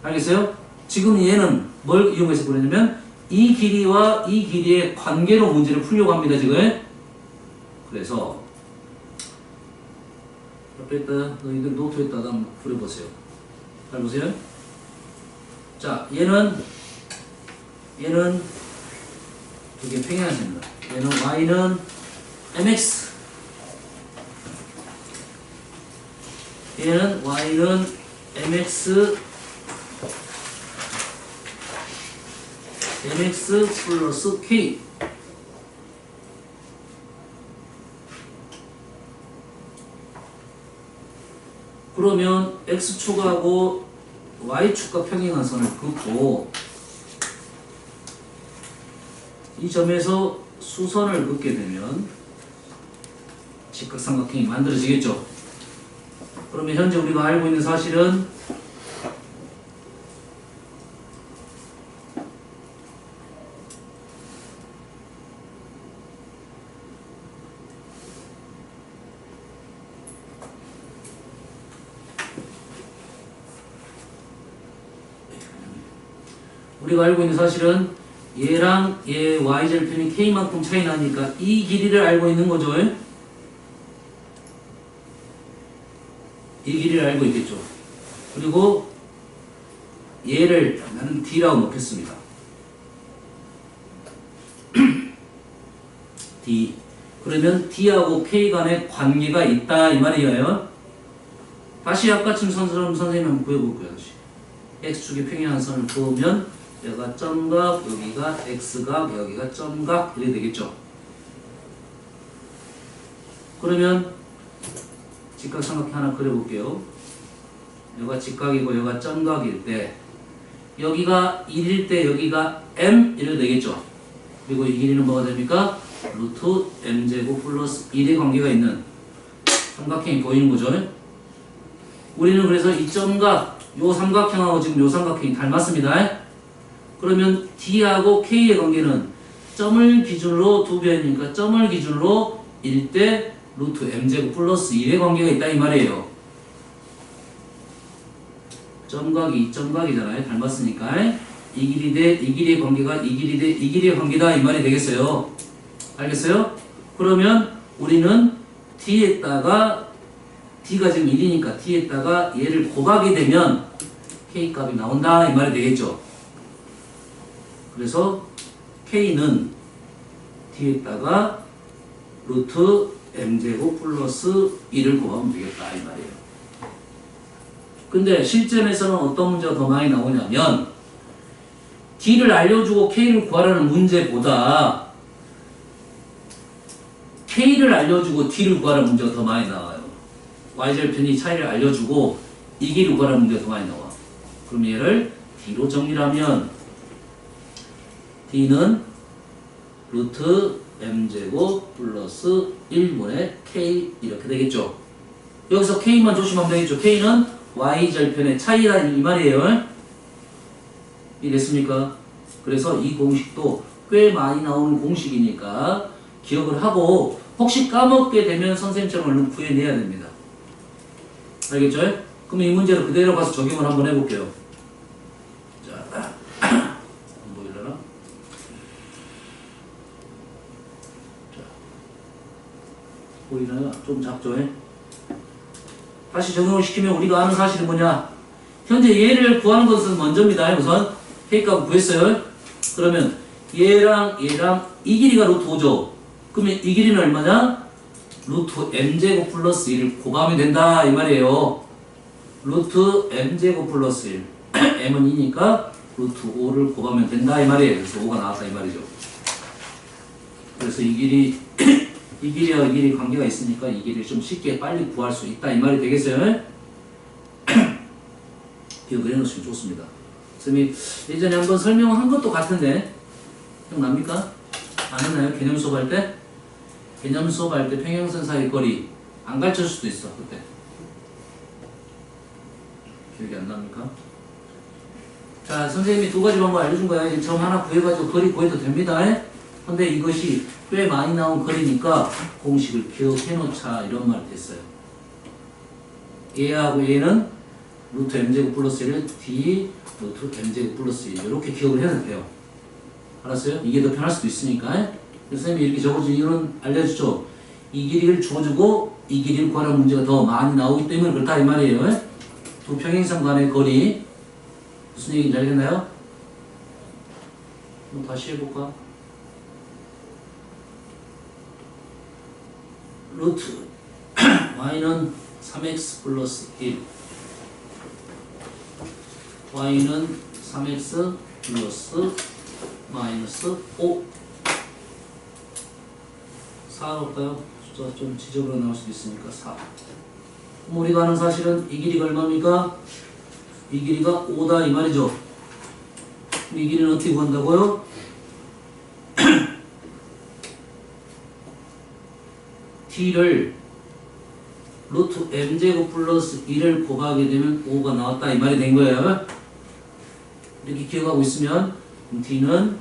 A: 알겠어요? 지금 얘는 뭘 이용해서 구했냐면 이 길이와 이 길이의 관계로 문제를 풀려고 합니다. 지금. 그래서 옆에다 너희들 노트에다가 한번 그려보세요. 잘 보세요. 자, 얘는 이게 평행하십니다. 얘는 y는 mx, 얘는 y는 mx 플러스 k. 그러면 x축하고 y축과 평행한 선을 긋고 이 점에서 수선을 긋게 되면 직각삼각형이 만들어지겠죠. 그러면 현재 우리가 알고 있는 사실은 얘랑 얘 y절편이 k만큼 차이 나니까 이 길이를 알고 있는 거죠. 이 길이를 알고 있겠죠. 그리고 얘를 나는 d라고 놓겠습니다. d. 그러면 d하고 k 간의 관계가 있다 이 말이에요. 다시 아까쯤 선처럼 선생님 한번 구해볼게요. 다시 x축에 평행한 선을 그으면 여기가 점각, 여기가 x각, 여기가 점각 이렇게 되겠죠. 그러면 직각삼각형 하나 그려볼게요. 여기가 직각이고 여기가 점각일 때 여기가 1일 때 여기가 m 이렇게 되겠죠. 그리고 이 길이는 뭐가 됩니까? 루트 m제곱 플러스 1의 관계가 있는 삼각형이 보이는 거죠. 우리는 그래서 이 점각, 요 삼각형하고 지금 요 삼각형이 닮았습니다. 그러면 d하고 k의 관계는 점을 기준으로 두 배니까 점을 기준으로 1대 루트 m제곱 플러스 1의 관계가 있다 이 말이에요. 점각이 이 점각이잖아요. 닮았으니까. 이 길이 대 이 길이의 관계가 이 길이 대 이 길이의 관계다 이 말이 되겠어요. 알겠어요? 그러면 우리는 D에다가 D가 지금 1이니까 D에다가 얘를 곱하게 되면 K값이 나온다 이 말이 되겠죠. 그래서 K는 D에다가 루트 M제곱 플러스 1을 곱하면 되겠다 이 말이에요. 근데 실전에서는 어떤 문제가 더 많이 나오냐면 D를 알려주고 K를 구하라는 문제보다 K를 알려주고 D를 구하라는 문제가 더 많이 나와요. Y절편이 차이를 알려주고 이 길을 구하라는 문제가 더 많이 나와. 그럼 얘를 D로 정리하면 D는 루트 M제곱 플러스 1분의 K 이렇게 되겠죠. 여기서 K만 조심하면 되겠죠. K는 Y절편의 차이다 이 말이에요. 이랬습니까? 그래서 이 공식도 꽤 많이 나오는 공식이니까 기억을 하고 혹시 까먹게 되면 선생님처럼 얼른 구해내야 됩니다. 알겠죠? 그럼 이 문제를 그대로 가서 적용을 한번 해볼게요. 자, 안 보이려나? 자, 보이나요? 좀 작죠? 다시 적용을 시키면 우리가 아는 사실은 뭐냐? 현재 얘를 구하는 것은 먼저입니다. 우선 K값을 구했어요. 그러면 얘랑 이 길이가 루트 5죠. 그러면 이 길이는 얼마냐? 루트 M제곱 플러스 1을 곱하면 된다 이 말이에요. 루트 M제곱 플러스 1 M은 2니까 루트 5를 곱하면 된다 이 말이에요. 그래서 5가 나왔다 이 말이죠. 그래서 이 길이 이 길이와 이 길이 관계가 있으니까 이 길이를 좀 쉽게 빨리 구할 수 있다 이 말이 되겠어요. 기억을 해놓으시면 좋습니다. 선생님이 예전에 한번 설명한 것도 같은데 기억납니까? 안 했나요? 개념 수업할 때? 개념 수업할 때 평행선 사이 거리 안 가르칠 수도 있어 그때. 기억이 안 납니까? 자, 선생님이 두 가지 방법 알려준 거야. 이제 점 하나 구해가지고 거리 구해도 됩니다. 근데 이것이 꽤 많이 나온 거리니까 공식을 기억해 놓자 이런 말이 됐어요. 얘하고 얘는 루트 m제곱 플러스 1을 d 루트 m제곱 플러스 1 이렇게 기억을 해도 돼요. 알았어요? 이게 더 편할 수도 있으니까. 선생님이 이렇게 적어준 이유는 알려주죠. 이 길이를 줘주고 이 길이를 구하는 문제가 더 많이 나오기 때문에 그렇다 이 말이에요. 두 평행선 간의 거리 무슨 얘기인지 알겠나요? 한번 다시 해볼까? 루트 y는 3x 플러스 1 y는 3x 플러스 마이너스 5 4 볼까요? 숫자 좀 지적으로 나올 수도 있으니까 4. 그럼 우리가 아는 사실은 이 길이가 얼마입니까? 이 길이가 5다 이 말이죠. 이 길이는 어떻게 구한다고요? t를 루트 m제곱 플러스 1을 곱하게 되면 5가 나왔다 이 말이 된 거예요. 이렇게 기억하고 있으면 t는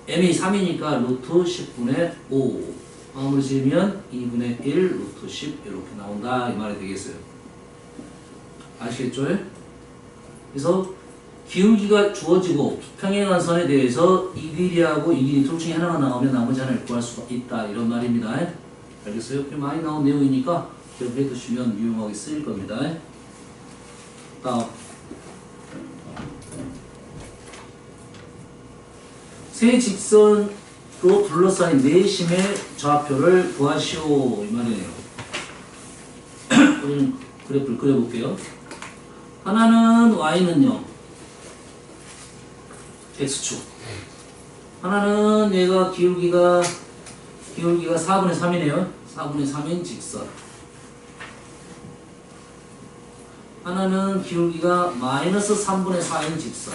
A: m이 3이니까 루트 10분의 5 마음으로 지으면 2분의 1 루트 10 이렇게 나온다 이 말이 되겠어요. 아시겠죠? 그래서 기울기가 주어지고 평행한 선에 대해서 이 길이하고 이 길이 둘 중에 하나가 나오면 나머지 하나를 구할 수가 있다 이런 말입니다. 알겠어요? 많이 나온 내용이니까 기억해 두시면 유용하게 쓰일 겁니다. 다음 세 직선으로 둘러싸인 내심의 좌표를 구하시오 이 말이에요. 우리는 그래프를 그려볼게요. 하나는 y는요 x축, 하나는 얘가 기울기가 4분의 3이네요. 4분의 3인 직선. 하나는 기울기가 마이너스 3분의 4인 직선.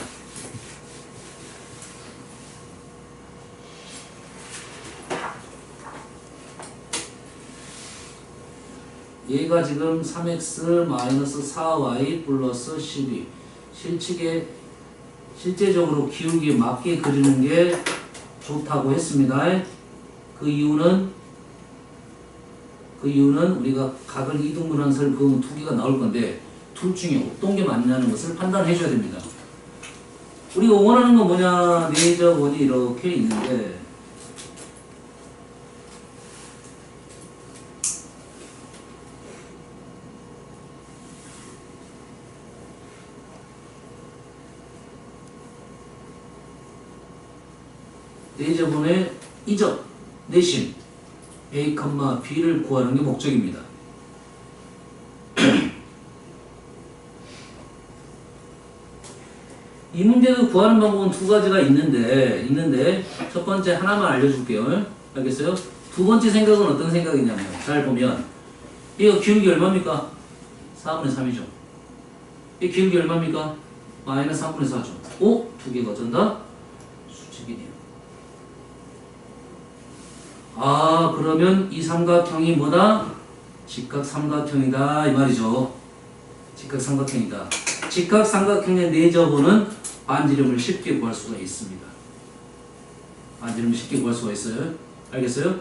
A: 얘가 지금 3x 마이너스 4y 플러스 12. 실제적으로 기울기에 맞게 그리는 게 좋다고 했습니다. 그 이유는 우리가 각을 이등분한 선을 그으면 두 개가 나올 건데 둘 중에 어떤 게 맞냐는 것을 판단해 줘야 됩니다. 우리가 원하는 건 뭐냐? 내접원이 이렇게 있는데 내접원의 이점, 내심 A, B를 구하는 게 목적입니다. 이 문제도 구하는 방법은 두 가지가 있는데 첫 번째 하나만 알려줄게요. 알겠어요? 두 번째 생각은 어떤 생각이냐면 잘 보면 이거 기울기 얼마입니까? 4분의 3이죠. 이 기울기 얼마입니까? 마이너스 3분의 4죠. 오? 두 개가 어쩐다? 수직이네요. 아, 그러면 이 삼각형이 뭐다? 직각삼각형이다 이 말이죠. 직각삼각형이다. 직각삼각형의 내접원은 반지름을 쉽게 구할 수가 있습니다. 반지름을 쉽게 구할 수가 있어요. 알겠어요?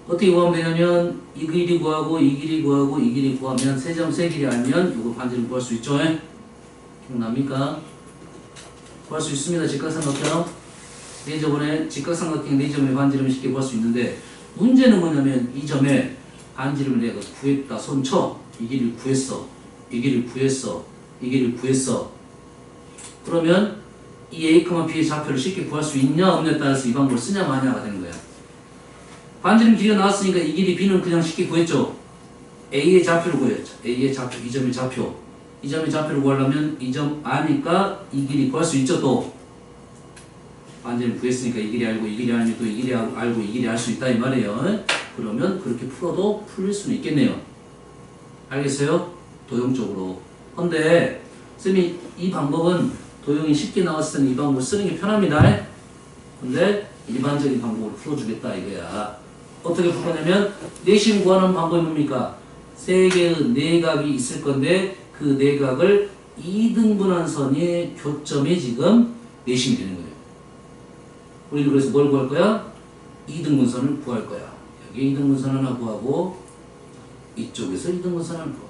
A: 어떻게 구하면 되냐면 이 길이 구하고 이 길이 구하고 이 길이 구하면 세 점 세 길이 알면 이거 반지름 구할 수 있죠? 기억납니까? 구할 수 있습니다. 직각삼각형 내접원의 직각삼각형 내점의 반지름을 쉽게 구할 수 있는데 문제는 뭐냐면 이 점에 반지름을 내가 구했다 손쳐 이 길이를 구했어 이 길이를 구했어 이 길이를 구했어 그러면 이 A, B의 좌표를 쉽게 구할 수 있냐 없냐에 따라서 이 방법을 쓰냐 마냐가 되는 거야. 반지름 길이가 나왔으니까 이 길이 B는 그냥 쉽게 구했죠. A의 좌표를 구했죠. A의 좌표, 이 점의 좌표. 이 점의 좌표를 구하려면 이 점 아니까 이 길이 구할 수 있죠. 또 반지름 구했으니까 이 길이 알고 이 길이 알면 또 이 길이 알고 이 길이 알 수 있다 이 말이에요. 그러면 그렇게 풀어도 풀릴 수는 있겠네요. 알겠어요? 도형적으로. 근데 쌤이 이 방법은 도형이 쉽게 나왔을 때는 이 방법을 쓰는 게 편합니다. 근데 일반적인 방법으로 풀어주겠다 이거야. 어떻게 풀 거냐면 내심 구하는 방법이 뭡니까? 세 개의 내각이 있을 건데 그 내각을 2등분한 선의 교점이 지금 내심이 되는 거예요. 우리는 그래서 뭘 구할 거야? 2등분선을 구할 거야. 여기 2등분선 하나 구하고 이쪽에서 2등분선 하나 구하고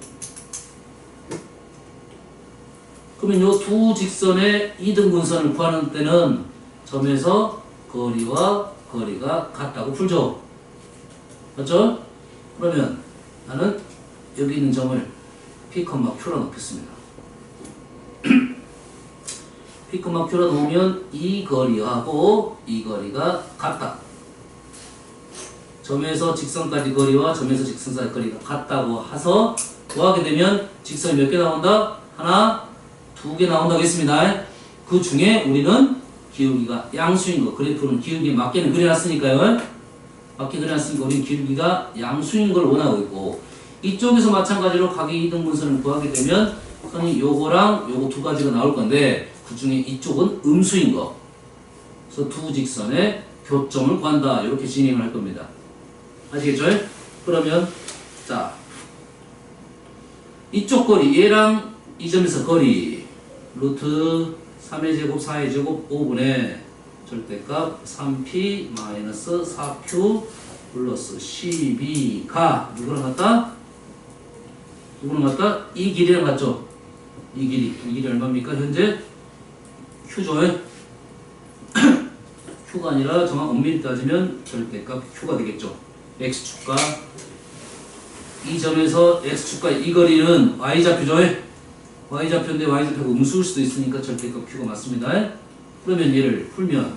A: 그러면 이 두 직선의 2등분선을 구하는 때는 점에서 거리와 거리가 같다고 풀죠. 맞죠? 그러면 나는 여기 있는 점을 P, Q로 넣겠습니다. P, Q로 놓으면 이 거리하고 이 거리가 같다. 점에서 직선까지 거리와 점에서 직선까지 거리가 같다고 해서 구하게 되면 직선이 몇 개 나온다? 하나, 두 개 나온다고 했습니다. 그 중에 우리는 기울기가 양수인 거, 그래프는 기울기에 맞게는 그려놨으니까요. 맞게 그려놨으니까 우리는 기울기가 양수인 걸 원하고 있고 이쪽에서 마찬가지로 각의 2등분선을 구하게 되면 선이 요거랑 요거 두 가지가 나올 건데 그 중에 이쪽은 음수인 거. 그래서 두 직선의 교점을 구한다. 이렇게 진행을 할 겁니다. 아시겠죠? 그러면 자 이쪽 거리 얘랑 이 점에서 거리 루트 3의 제곱 4의 제곱 5분의 절대값 3p 마이너스 4q 플러스 12가 누구랑 같다? 누구랑 같다? 이 길이랑 같죠? 이 길이 얼마입니까? 현재 q죠. q가 아니라 정확 엄밀히 따지면 절대값 q가 되겠죠. x축과 이 점에서 x축과 이 거리는 y좌표죠. y좌표인데 y좌표가 음수일 수도 있으니까 절대값 q가 맞습니다. 그러면 얘를 풀면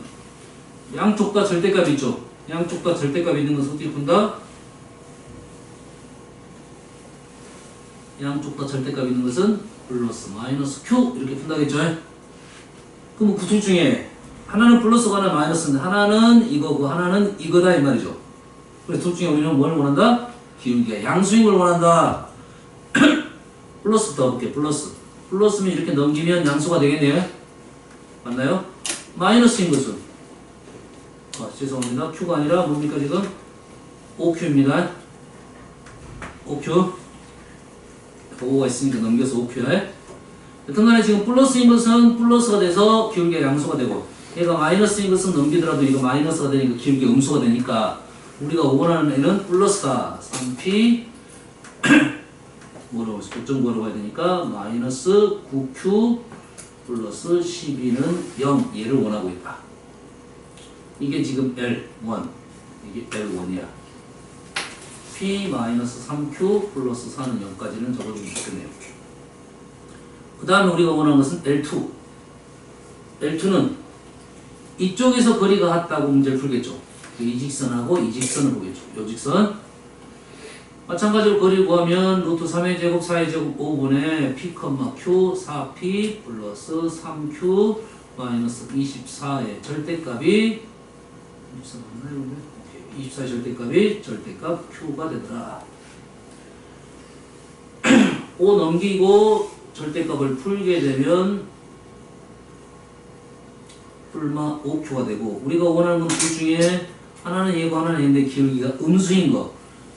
A: 양쪽 다 절대값이 있죠. 양쪽 다 절대값이 있는 것을 어떻게 푼다? 양쪽 다 절대값이 있는 것은 플러스 마이너스 q 이렇게 푼다겠죠. 그럼 그 둘 중에 하나는 플러스고 하나는 마이너스인데 하나는 이거고 하나는 이거다 이 말이죠. 그래서 둘 중에 우리는 뭘 원한다? 기울기가 양수인 걸 원한다. 플러스부터 볼게요. 플러스면 이렇게 넘기면 양수가 되겠네요. 맞나요? 마이너스인 것은 죄송합니다. Q가 아니라 뭡니까 지금? OQ입니다. OQ 5가 있으니까 넘겨서 OQ에 여튼간에 지금 플러스인 것은 플러스가 돼서 기울기가 양수가 되고 얘가 마이너스인 것은 넘기더라도 이거 마이너스가 되니까 기울기가 음수가 되니까 우리가 원하는 애는 플러스가 3p 뭐라고 해서 교점 걸어가야 되니까 마이너스 9q 플러스 12는 0 얘를 원하고 있다. 이게 지금 L1 이게 L1이야. P-3Q 플러스 4는 0까지는 적어주면 좋겠네요. 그 다음에 우리가 원하는 것은 L2. L2는 이쪽에서 거리가 같다고 문제를 풀겠죠. 이 직선하고 이 직선을 보겠죠. 이 직선. 마찬가지로 거리를 구하면 루트 3의 제곱 4의 제곱 5분의 P, Q 4P 플러스 3Q 마이너스 24의 절대값이 24의 절대값 Q가 되더라. 5 넘기고 절대값을 풀게 되면 풀마 5Q가 되고 우리가 원하는 건 둘 중에 하나는 얘고 하나는 얘인데 기울기가 음수인 거.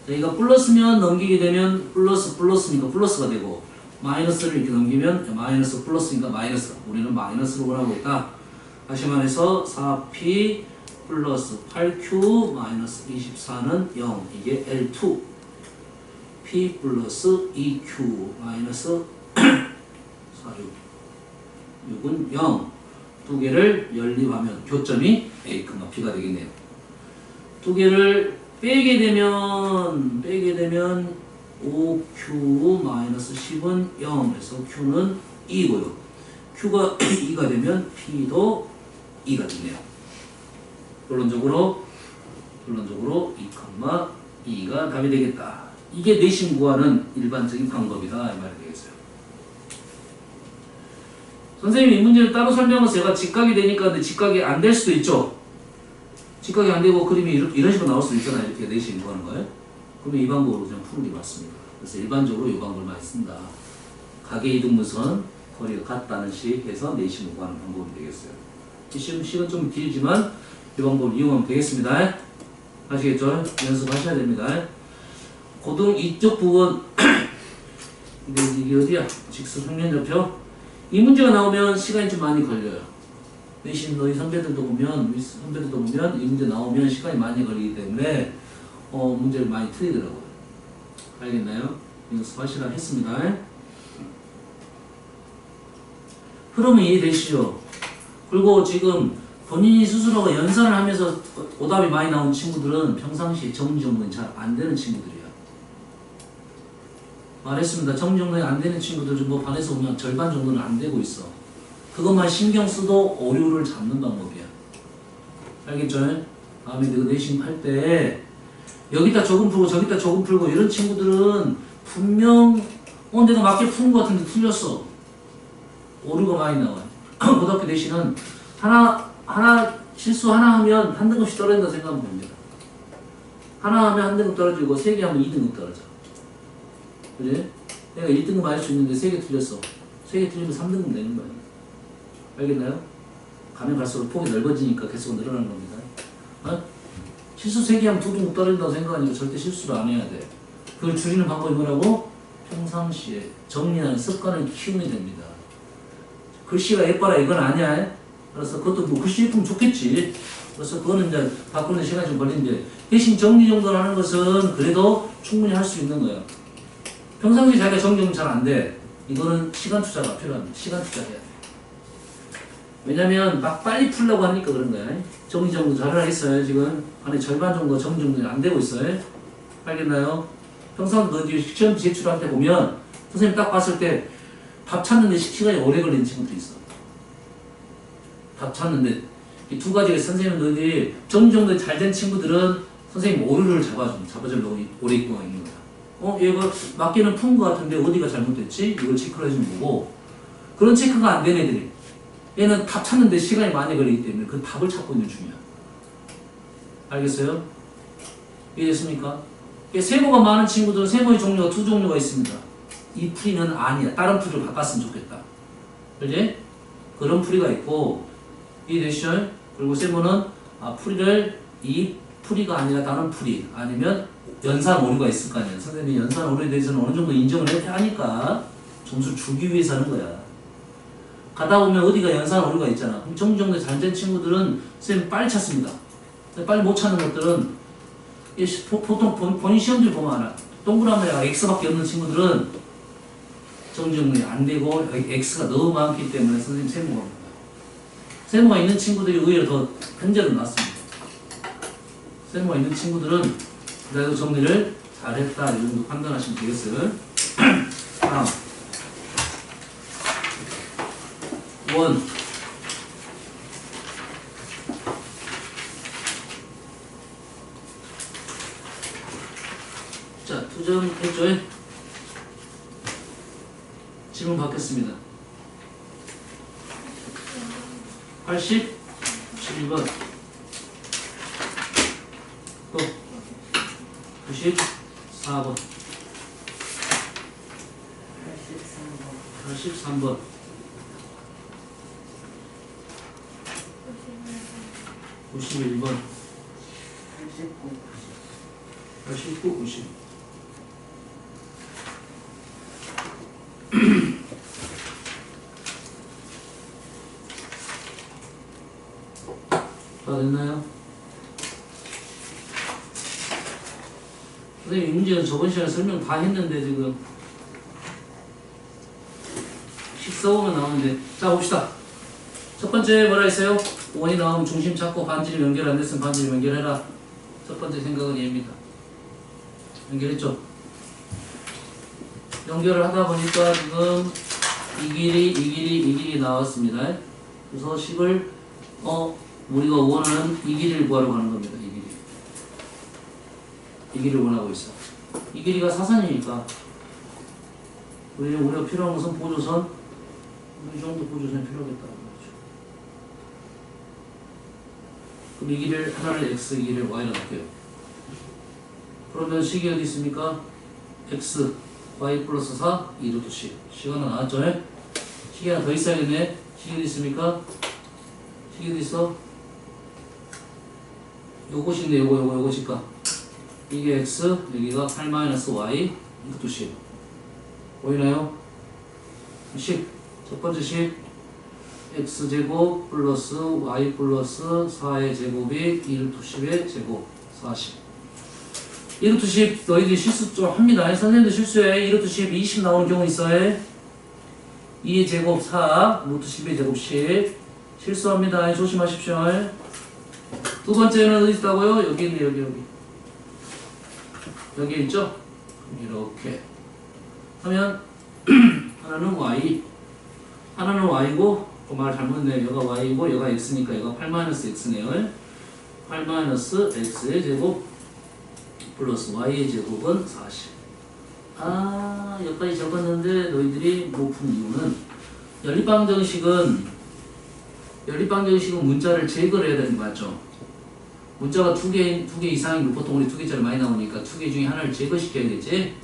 A: 여기가 플러스면 넘기게 되면 플러스니까 플러스가 되고 마이너스를 이렇게 넘기면 마이너스 플러스니까 마이너스. 우리는 마이너스를 원하고 있다. 다시 말해서 4P 플러스 8Q 마이너스 24는 0. 이게 L2. P 플러스 2Q 마이너스 46. 6은 0. 두 개를 연립하면 교점이 A, P가 되겠네요. 두 개를 빼게 되면 5Q 마이너스 10은 0. 그래서 Q는 2고요. Q가 2가 되면 P도 2가 되네요. 결론적으로 2,2가 답이 되겠다. 이게 내심 구하는 일반적인 방법이다. 이 말이 되겠어요. 선생님이 이 문제를 따로 설명해서 제가 직각이 되니까 근데 직각이 안 될 수도 있죠. 직각이 안 되고 그림이 이런 식으로 나올 수도 있잖아요. 이렇게 내심 구하는 거예요. 그러면 이 방법으로 그냥 푸는 게 맞습니다. 그래서 일반적으로 이 방법을 많이 쓴다. 가계 이등분선 거리가 같다는 식 해서 내심 구하는 방법이 되겠어요. 식은 좀 길지만 이 방법을 이용하면 되겠습니다. 아시겠죠? 연습하셔야 됩니다. 고등 이쪽 부분 이게 어디야? 직선 평면좌표. 이 문제가 나오면 시간이 좀 많이 걸려요. 대신 너희 선배들도 보면 이 문제 나오면 시간이 많이 걸리기 때문에 문제를 많이 틀리더라고요. 알겠나요? 연습하시라 했습니다. 흐름은 이해되시죠? 그리고 지금 본인이 스스로가 연산을 하면서 오답이 많이 나온 친구들은 평상시에 정리정돈이 잘 안 되는 친구들이야. 말했습니다. 정리정돈이 안 되는 친구들은 뭐 반에서 보면 절반 정도는 안 되고 있어. 그것만 신경 써도 오류를 잡는 방법이야. 알겠죠? 다음에 내가 내신 할 때 여기다 조금 풀고 저기다 조금 풀고 이런 친구들은 분명 내가 맞게 푼 것 같은데 틀렸어. 오류가 많이 나와요. 고등학교 내신은 실수 하나 하면 한 등급씩 떨어진다 생각하면 됩니다. 하나 하면 한 등급 떨어지고 3개 하면 2등급 떨어져. 그래? 내가 1등급 맞을 수 있는데 3개 틀렸어. 3개 틀리면 3등급 내는 거야. 알겠나요? 가면 갈수록 폭이 넓어지니까 계속 늘어나는 겁니다. 실수 3개 하면 2등급 떨어진다고 생각하니까 절대 실수를 안 해야 돼. 그걸 줄이는 방법이 뭐라고? 평상시에 정리하는 습관을 키우면 됩니다. 글씨가 예뻐라 이건 아니야. 그래서 그것도 뭐 글씨 예쁘면 좋겠지. 그래서 그거는 이제 바꾸는 시간이 좀 걸리는데 대신 정리 정돈을 하는 것은 그래도 충분히 할 수 있는 거야. 평상시에 자기가 정리 정돈 잘 안 돼. 이거는 시간 투자가 필요합니다. 시간 투자해야 돼. 왜냐면 막 빨리 풀려고 하니까 그런 거야. 정리 정돈 잘 하겠어요. 지금 안에 절반 정도 정리 정돈이 안 되고 있어요. 알겠나요? 평상 시험 제출할 때 보면 선생님 딱 봤을 때 답 찾는데 시간이 오래 걸리는 친구도 있어. 답 찾는데 이 두 가지가 선생님 너희들이 정리 잘 된 친구들은 선생님 오류를 잡아주려고 오래 있고 있는 거야. 얘가 맞게는 푼 것 같은데 어디가 잘못됐지? 이걸 체크를 해주는 거고 그런 체크가 안 된 애들이 얘는 답 찾는데 시간이 많이 걸리기 때문에 그 답을 찾고 있는 중이야. 알겠어요? 이해됐습니까? 세모가 많은 친구들은 세모의 종류가 두 종류가 있습니다. 이 풀이는 아니야. 다른 풀이를 바꿨으면 좋겠다. 그지? 그런 풀이가 있고 이해되시죠? 그리고 세모는 풀이를 이 풀이가 아니라 다른 풀이 아니면 연산 오류가 있을 거 아니야. 선생님이 연산 오류에 대해서는 어느 정도 인정을 해야 하니까 점수를 주기 위해서 하는 거야. 가다 보면 어디가 연산 오류가 있잖아. 그럼 정리 정도 잘 된 친구들은 선생님 빨리 찾습니다. 빨리 못 찾는 것들은 보통 본인 시험들 보면 알아. 동그라미가 X밖에 없는 친구들은 정정이 안 되고 여기 x가 너무 많기 때문에 선생님 세모가 없는 거예요. 세모가 있는 친구들이 의외로 더 현재는 낫습니다. 세모가 있는 친구들은 그래도 정리를 잘했다 이 정도 판단하시면 되겠어요. 다음 원 자, 투점 했죠? 질문 받겠습니다. 87번 또 94번 83번 91번 89, 90 다 됐나요? 선생님 이 문제는 저번 시간에 설명 다 했는데 지금 식사오면 나오는데 자 봅시다. 첫 번째 뭐라 했어요? 원이 나오면 중심 찾고 반지름 연결 안 됐으면 반지름 연결해라. 첫 번째 생각은 얘입니다. 연결했죠? 연결을 하다 보니까 지금 이 길이 나왔습니다. 그래서 식을 우리가 원하는 이 길이를 구하려고 하는 겁니다. 이 길이를 원하고 있어. 이 길이가 사선이니까 우리가 필요한 것은 보조선, 이 정도 보조선이 필요하겠다는 거죠. 그럼 이 길이를 하나를 x, 이 길이를 y로 할게요. 그러면 식이 어디 있습니까? x, y 플러스 4, 2루트 c. 식 하나 나왔죠? 식이 하나 더 있어야겠네. 식이 어디 있습니까? 식이 어디 있어? 요것이 있네. 요것이니까 이게 x, 여기가 8-y, 이것도 c. 보이나요? 식, 첫 번째 식 x제곱 플러스 y 플러스 4의 제곱이 2루트 10의 제곱 40. 2루트 10 너희들이 실수 좀 합니다. 선생님도 실수해. 2루트 10 20 나오는 경우 있어요. 2의 제곱 4 루트 10의 제곱 10 실수합니다. 조심하십시오. 두 번째는 어디 있다고요? 여기 있네. 여기 있죠? 이렇게 하면 하나는 y, 하나는 y고 말 잘못했네요. 여가 y고 여가 x니까 여가 8-x네요. 8-x의 제곱 플러스 y의 제곱은 40. 여기까지 적었는데 너희들이 못 푼 이유는 연립방정식은 문자를 제거를 해야 되는 거 맞죠? 문자가 두 개 이상이면 보통 우리 2개짜리 많이 나오니까 2개 중에 하나를 제거시켜야겠지?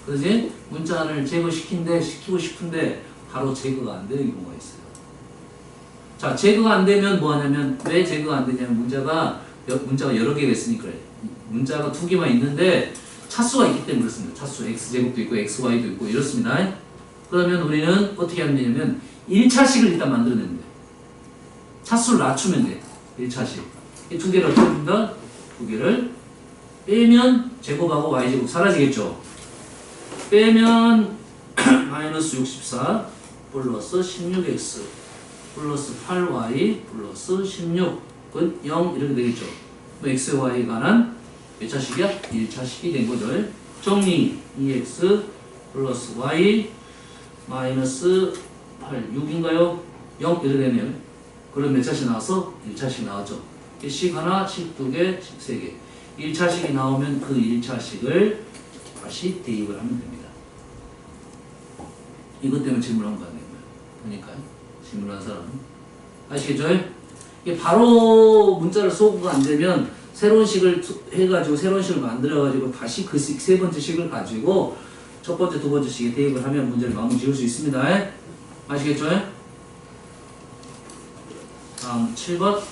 A: 그러지? 문자 하나를 시키고 싶은데 바로 제거가 안 되는 경우가 있어요. 자, 제거가 안 되면 뭐 하냐면, 왜 제거가 안 되냐면 문자가 여러 개가 있으니까 그래. 문자가 2개만 있는데 차수가 있기 때문에 그렇습니다. 차수 x제곱도 있고 xy도 있고 이렇습니다. 그러면 우리는 어떻게 하면 되냐면 1차식을 일단 만들어내면 돼. 차수를 낮추면 돼. 1차식. 이 2개를 어떻게 합니다? 2개를 빼면 제곱하고 y제곱 사라지겠죠. 빼면 마이너스 64 플러스 16x 플러스 8y 플러스 16은 0 이렇게 되겠죠. x, y에 관한 몇 차식이야? 1차식이 된 거죠. 정리 2x 플러스 y 마이너스 8, 6인가요? 0 이렇게 되네요. 그럼 몇 차식 나왔어? 1차식 나왔죠. 식 하나, 식 2개, 식 3개. 1차식이 나오면 그 1차식을 다시 대입을 하면 됩니다. 이것 때문에 질문한 거 아니에요? 그러니까요. 질문한 사람은. 아시겠죠? 이게 바로 문자를 쏘고가 안 되면 새로운 식을 해가지고 새로운 식을 만들어가지고 다시 그 세 번째 식을 가지고 첫 번째, 두 번째 식에 대입을 하면 문제를 마무리 지을 수 있습니다. 아시겠죠? 다음 7번.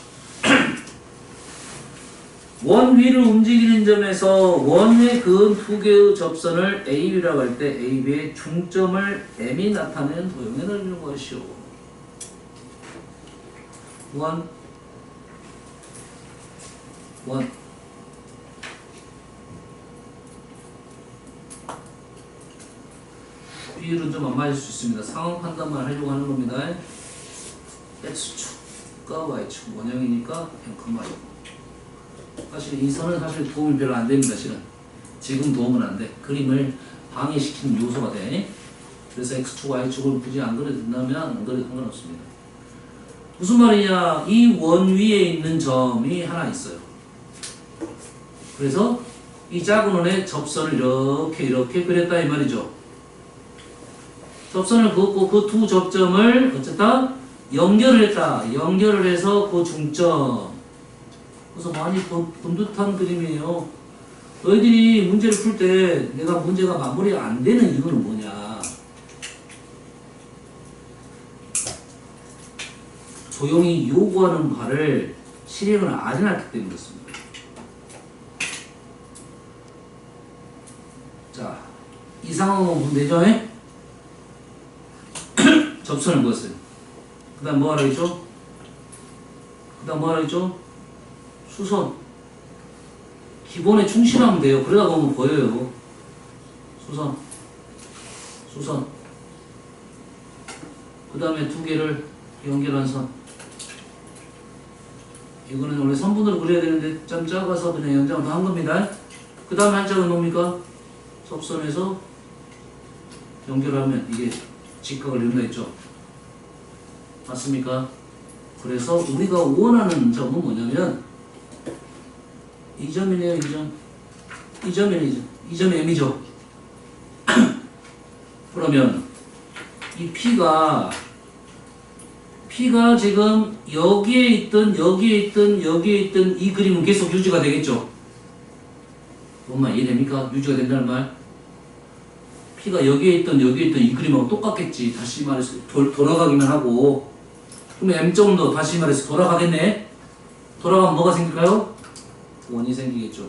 A: 원 위를 움직이는 점에서 원에 그은 두 개의 접선을 AB라고 할 때 AB의 중점을 M이 나타내는 도형에 넣는 것이오. 원 비율은 좀 안 맞을 수 있습니다. 상황 판단만 하려고 하는 겁니다. X축과 Y축 원형이니까 0,6. 사실 이 선은 사실 도움이 별로 안 됩니다. 실은 지금 도움은 안 돼. 그림을 방해시키는 요소가 돼. 그래서 X축, Y축을 굳이 안 그려도 된다면 안 그려도 상관없습니다. 무슨 말이냐? 이 원 위에 있는 점이 하나 있어요. 그래서 이 작은 원의 접선을 이렇게 그렸다 이 말이죠. 접선을 그었고 그 두 접점을 어쨌다 연결을 했다. 연결을 해서 그 중점. 그래서 많이 본 듯한 그림이에요. 너희들이 문제를 풀 때 내가 문제가 마무리가 안 되는 이유는 뭐냐? 조용히 요구하는 바를 실행을 안 해놨기 때문에 그렇습니다. 자, 이 상황은 보면 되죠? 접선을 그었어요. 그 다음 뭐 하라 했죠? 수선. 기본에 충실하면 돼요. 그러다 보면 보여요. 수선. 그 다음에 두 개를 연결한 선. 이거는 원래 선분으로 그려야 되는데 좀 작아서 그냥 연장을 다 한 겁니다. 그 다음에 한 짝은 뭡니까? 접선에서 연결하면 이게 직각을 이룬다 했죠. 맞습니까? 그래서 우리가 원하는 점은 뭐냐면 이 점이네요. 이 점이 M이죠. 그러면 이 P가 지금 여기에 있던 이 그림은 계속 유지가 되겠죠. 뭔말 이해됩니까? 유지가 된다는 말. P가 여기에 있던 이 그림하고 똑같겠지. 다시 말해서 돌아가기만 하고. 그러면 M점도 다시 말해서 돌아가겠네. 돌아가면 뭐가 생길까요? 원이 생기겠죠.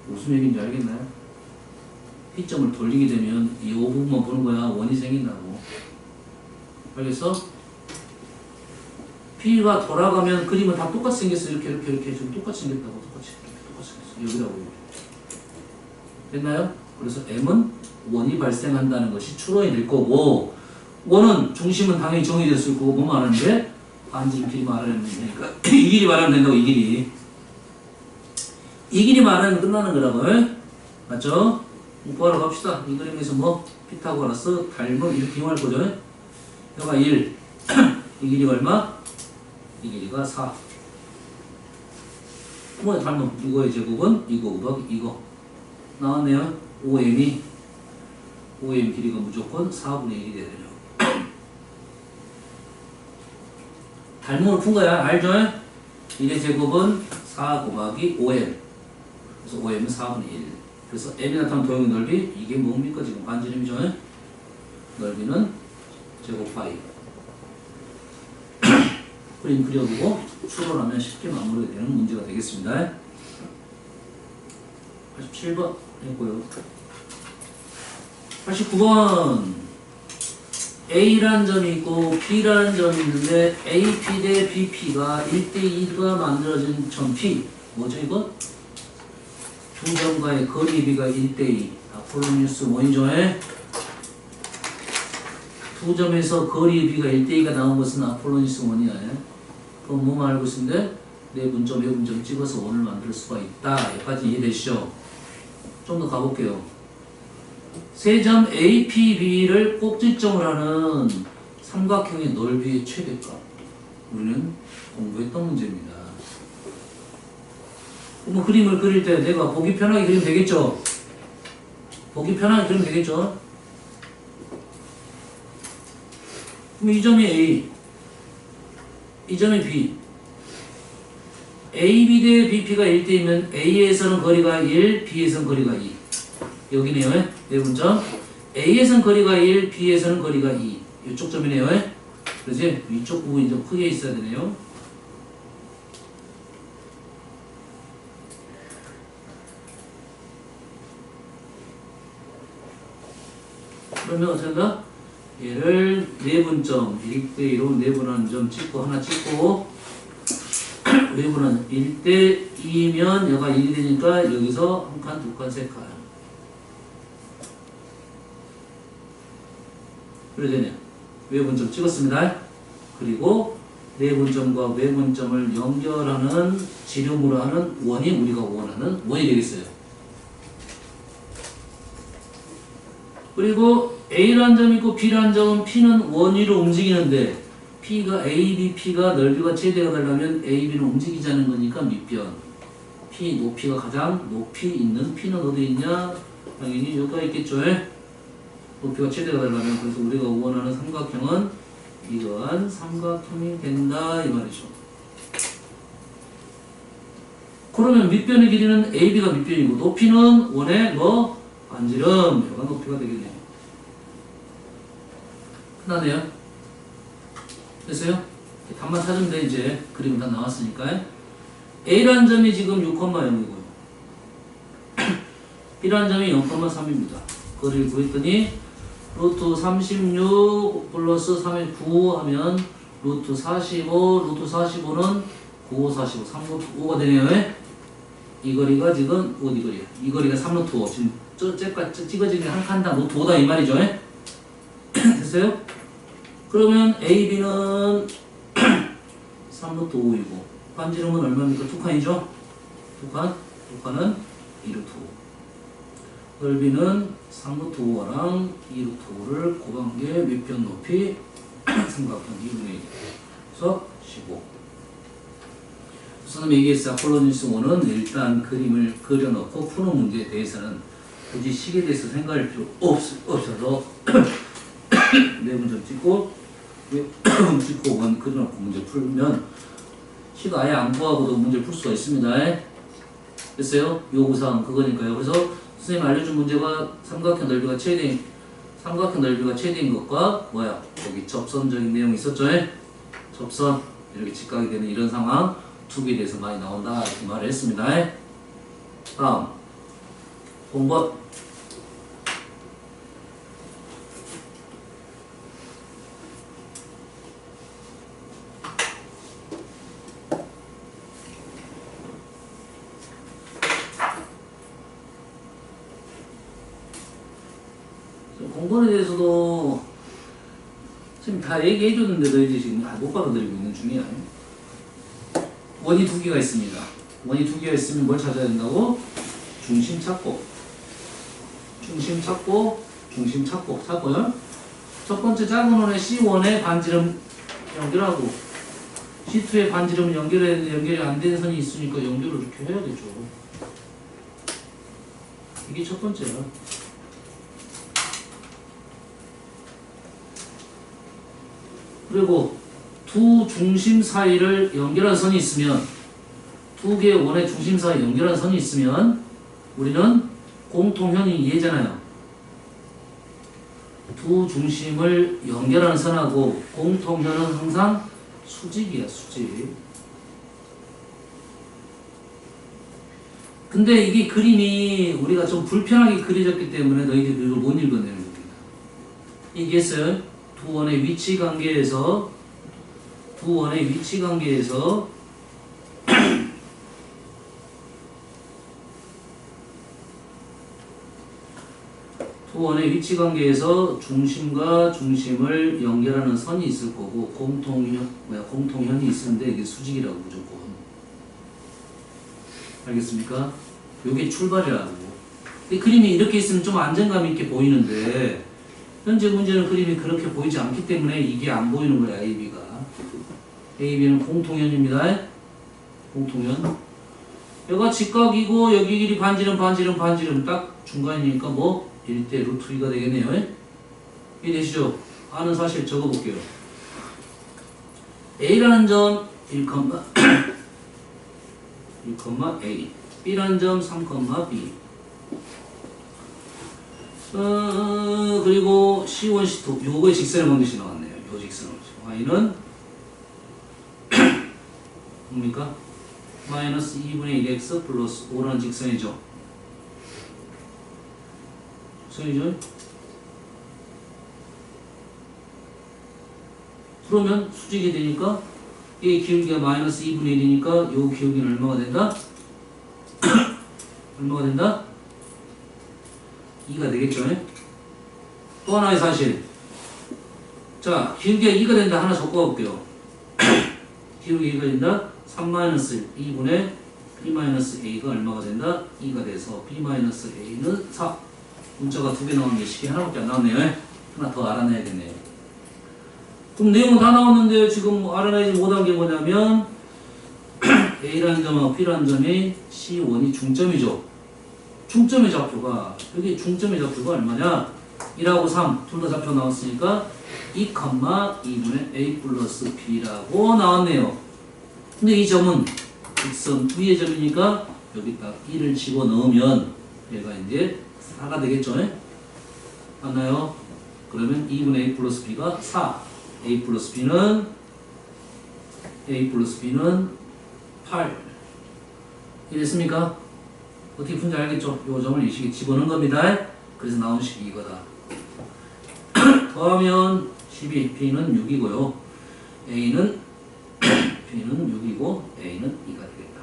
A: 무슨 얘기인지 알겠나요? P점을 돌리게 되면 이 부분만 보는 거야. 원이 생긴다고. 알겠어? P가 돌아가면 그림은 다 똑같이 생겼어. 이렇게 지금 똑같이 생겼다고. 똑같이 생겼어. 여기라고. 됐나요? 그래서 M은 원이 발생한다는 것이 추론이 될 거고, 원은 중심은 당연히 정의됐을 거고, 뭐 말하는데? 반지름 길이 말하면 되니까. 이 길이 말하면 된다고, 이 길이. 이 길이 말하면 끝나는 거라고. 맞죠? 공부하러 갑시다. 이 그림에서 뭐, 피타고라스, 닮음, 이렇게 이용할 거죠. 여기가 1. 이 길이가 얼마? 이 길이가 4. 뭐야, 닮음. 이거의 제곱은 이거 곱하기 이거. 나왔네요. OM이 OM 길이가 무조건 4분의 1이 되네요. 닮음을 푼 거야. 알죠? 1의 제곱은 4 곱하기 5M. 그래서 OM은 4분의 1. 그래서 M이 나타난 도형의 넓이, 이게 뭡니까? 지금 반지름이죠? 넓이는 제곱 파이. 그림 그려두고 추론하면 쉽게 마무리가 되는 문제가 되겠습니다. 87번 했고요. 89번. A라는 점이 있고 B라는 점이 있는데 AP 대 BP가 1대2가 만들어진 점 P. 뭐죠 이거? 두 점과의 거리비가 1대2. 아폴로니우스 원이죠. 두 점에서 거리비가 1대2가 나온 것은 아폴로니우스 원이야. 그럼 뭐 말하고 있는데? 내분점, 외분점 찍어서 원을 만들 수가 있다. 여기까지 이해되시죠? 좀 더 가볼게요. 세 점 APB를 꼭지점을 하는 삼각형의 넓이의 최대값. 우리는 공부했던 문제입니다. 뭐 그림을 그릴 때 내가 보기 편하게 그리면 되겠죠? 보기 편하게 그리면 되겠죠? 그럼 이 점이 A, 이 점이 B. AB 대 BP가 1대이면 A에서는 거리가 1, B에서는 거리가 2. 여기네요. 내분점. A에서는 거리가 1, B에서는 거리가 2. 이쪽 점이네요. 그러지? 이쪽 부분이 좀 크게 있어야 되네요. 그러면 어떻게 한다? 얘를 내분점 1대2로 내분하는 점 찍고 하나 찍고 외분은 1대2면 여가 1이 되니까 여기서 한 칸, 두 칸, 세 칸. 그래 되네요. 외분점 찍었습니다. 그리고 내분점과 외분점을 연결하는 지름으로 하는 원이 우리가 원하는 원이 되겠어요. 그리고 A라는 점이 있고 B라는 점은 P는 원위로 움직이는데 P가 AB, P가 넓이가 최대가 되려면 AB는 움직이지 않는 거니까 밑변. P 높이가 가장 높이 있는 P는 어디 있냐? 당연히 여기가 있겠죠. 높이가 최대가 되려면 그래서 우리가 원하는 삼각형은 이러한 삼각형이 된다 이 말이죠. 그러면 밑변의 길이는 AB가 밑변이고 높이는 원의 뭐? 반지름. 여기가 높이가 되겠네요. 끝나네요. 됐어요? 답만 찾으면 돼. 이제 그림은 다 나왔으니까. A라는 점이 지금 6,0이고요. B라는 점이 0,3입니다. 그걸 구했더니 루트 36 플러스 3의 9 하면 루트 45, 루트 45는 9, 45, 3루트 5가 되네요. 이 거리가 지금 어디 거리야? 이 거리가 3루트 5. 지금 찍어진 게 한 칸당 루트 5다 이 말이죠. 됐어요? 그러면 AB는 3루트 5이고 반지름은 얼마입니까? 2칸이죠? 2칸? 2칸은 2루트 5. 넓이는 3루트 5랑 2루트 5를 곱한 게 밑변 높이 삼각형 2분의 1. 그래서 15. 우선 얘기했어요. 아폴로니우스 1은 일단 그림을 그려놓고 푸는 문제에 대해서는 굳이 식에 대해서 생각할 필요 없어서 내분점 찍고 찍고 원 그려놓고 문제 풀면 식 아예 안 구하고도 문제를 풀 수가 있습니다. 됐어요? 요구사항 그거니까요. 그래서 선생님 알려준 문제가 삼각형 넓이가 최대인 것과 뭐야? 여기 접선적인 내용이 있었죠? 접선 이렇게 직각이 되는 이런 상황 두 개에 대해서 많이 나온다 이렇게 말을 했습니다. 다음 본번 공부에 대해서도 지금 다 얘기해 줬는데 너희들이 지금 못 받아들이고 있는 중이야. 원이 두 개가 있습니다. 원이 두 개가 있으면 뭘 찾아야 된다고? 중심 찾고 찾고요. 첫 번째 작은 원의 C1의 반지름 연결하고 C2의 반지름 연결이 안 되는 선이 있으니까 연결을 이렇게 해야겠죠. 이게 첫 번째야. 그리고 두 중심 사이를 연결한 선이 있으면 두 개의 원의 중심 사이 연결한 선이 있으면 우리는 공통현이 얘잖아요. 두 중심을 연결하는 선하고 공통현은 항상 수직이야, 수직. 근데 이게 그림이 우리가 좀 불편하게 그려졌기 때문에 너희들이 이걸 못 읽어내는 겁니다. 이게했어요. 두 원의 위치 관계에서 두 원의 위치 관계에서 중심과 중심을 연결하는 선이 있을 거고 공통현이 있는데 이게 수직이라고 무조건. 알겠습니까? 요게 출발이라고. 이 그림이 이렇게 있으면 좀 안정감 있게 보이는데 현재 문제는 그림이 그렇게 보이지 않기 때문에 이게 안 보이는 거야. AB가. AB는 공통현입니다. 공통현. 여기가 직각이고 여기 길이 반지름 딱 중간이니까 뭐 1대 루트 2가 되겠네요. 이해되시죠? 아는 사실 적어볼게요. A라는 점 1,A B라는 점 3,B 그리고 C1, C2 요거의 직선의 방정식이 나왔네요. 요 직선의 방정식 Y는 뭡니까? 마이너스 2분의 1x 플러스 5라는 직선이죠. 직선이죠? 그러면 수직이 되니까 이 기울기가 마이너스 2분의 1이니까 요 기울기는 얼마가 된다? 얼마가 된다? 2가 되겠죠? 또 하나의 사실 자, 기울기가 2가 된다. 하나 적어볼게요. 기울기 2가 된다. 3-1, 2분의 b-a가 얼마가 된다? 2가 돼서 b-a는 4. 문자가 2개 나왔는데 식이 하나밖에 안 나왔네요. 하나 더 알아내야겠네요. 그럼 내용은 다 나왔는데 지금 알아내지 못한 게 뭐냐면 A라는 점하고 B라는 점이 C1이 중점이죠. 중점의 좌표가 여기 중점의 좌표가 얼마냐? 1하고 3 둘 다 좌표 나왔으니까 2, 2분의 A 플러스 B라고 나왔네요. 근데 이 점은 직선 위의 점이니까 여기 딱 1을 집어넣으면 얘가 이제 4가 되겠죠? 맞나요? 그러면 2분의 A 플러스 B가 4. A 플러스 B는 8. 이랬습니까? 어떻게 푼지 알겠죠? 이 점을 이 식에 집어넣은 겁니다. 그래서 나온 식이 이거다. 더하면 12, B는 6이고요. B는 6이고 A는 2가 되겠다.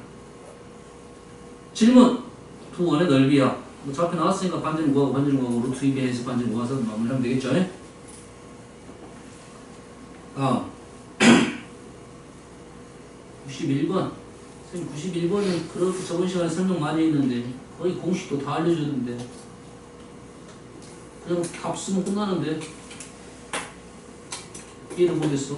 A: 질문! 두 원의 넓이야. 뭐 좌표 나왔으니까 반지름 구하고 루트 2배해서 반지름 구해서 마무리하면 되겠죠? 다음 91번. 선생님 91번은 그렇게 저번 시간에 설명 많이 했는데 거의 공식도 다 알려줬는데 그냥 답 쓰면 끝나는데 이해를 보겠어.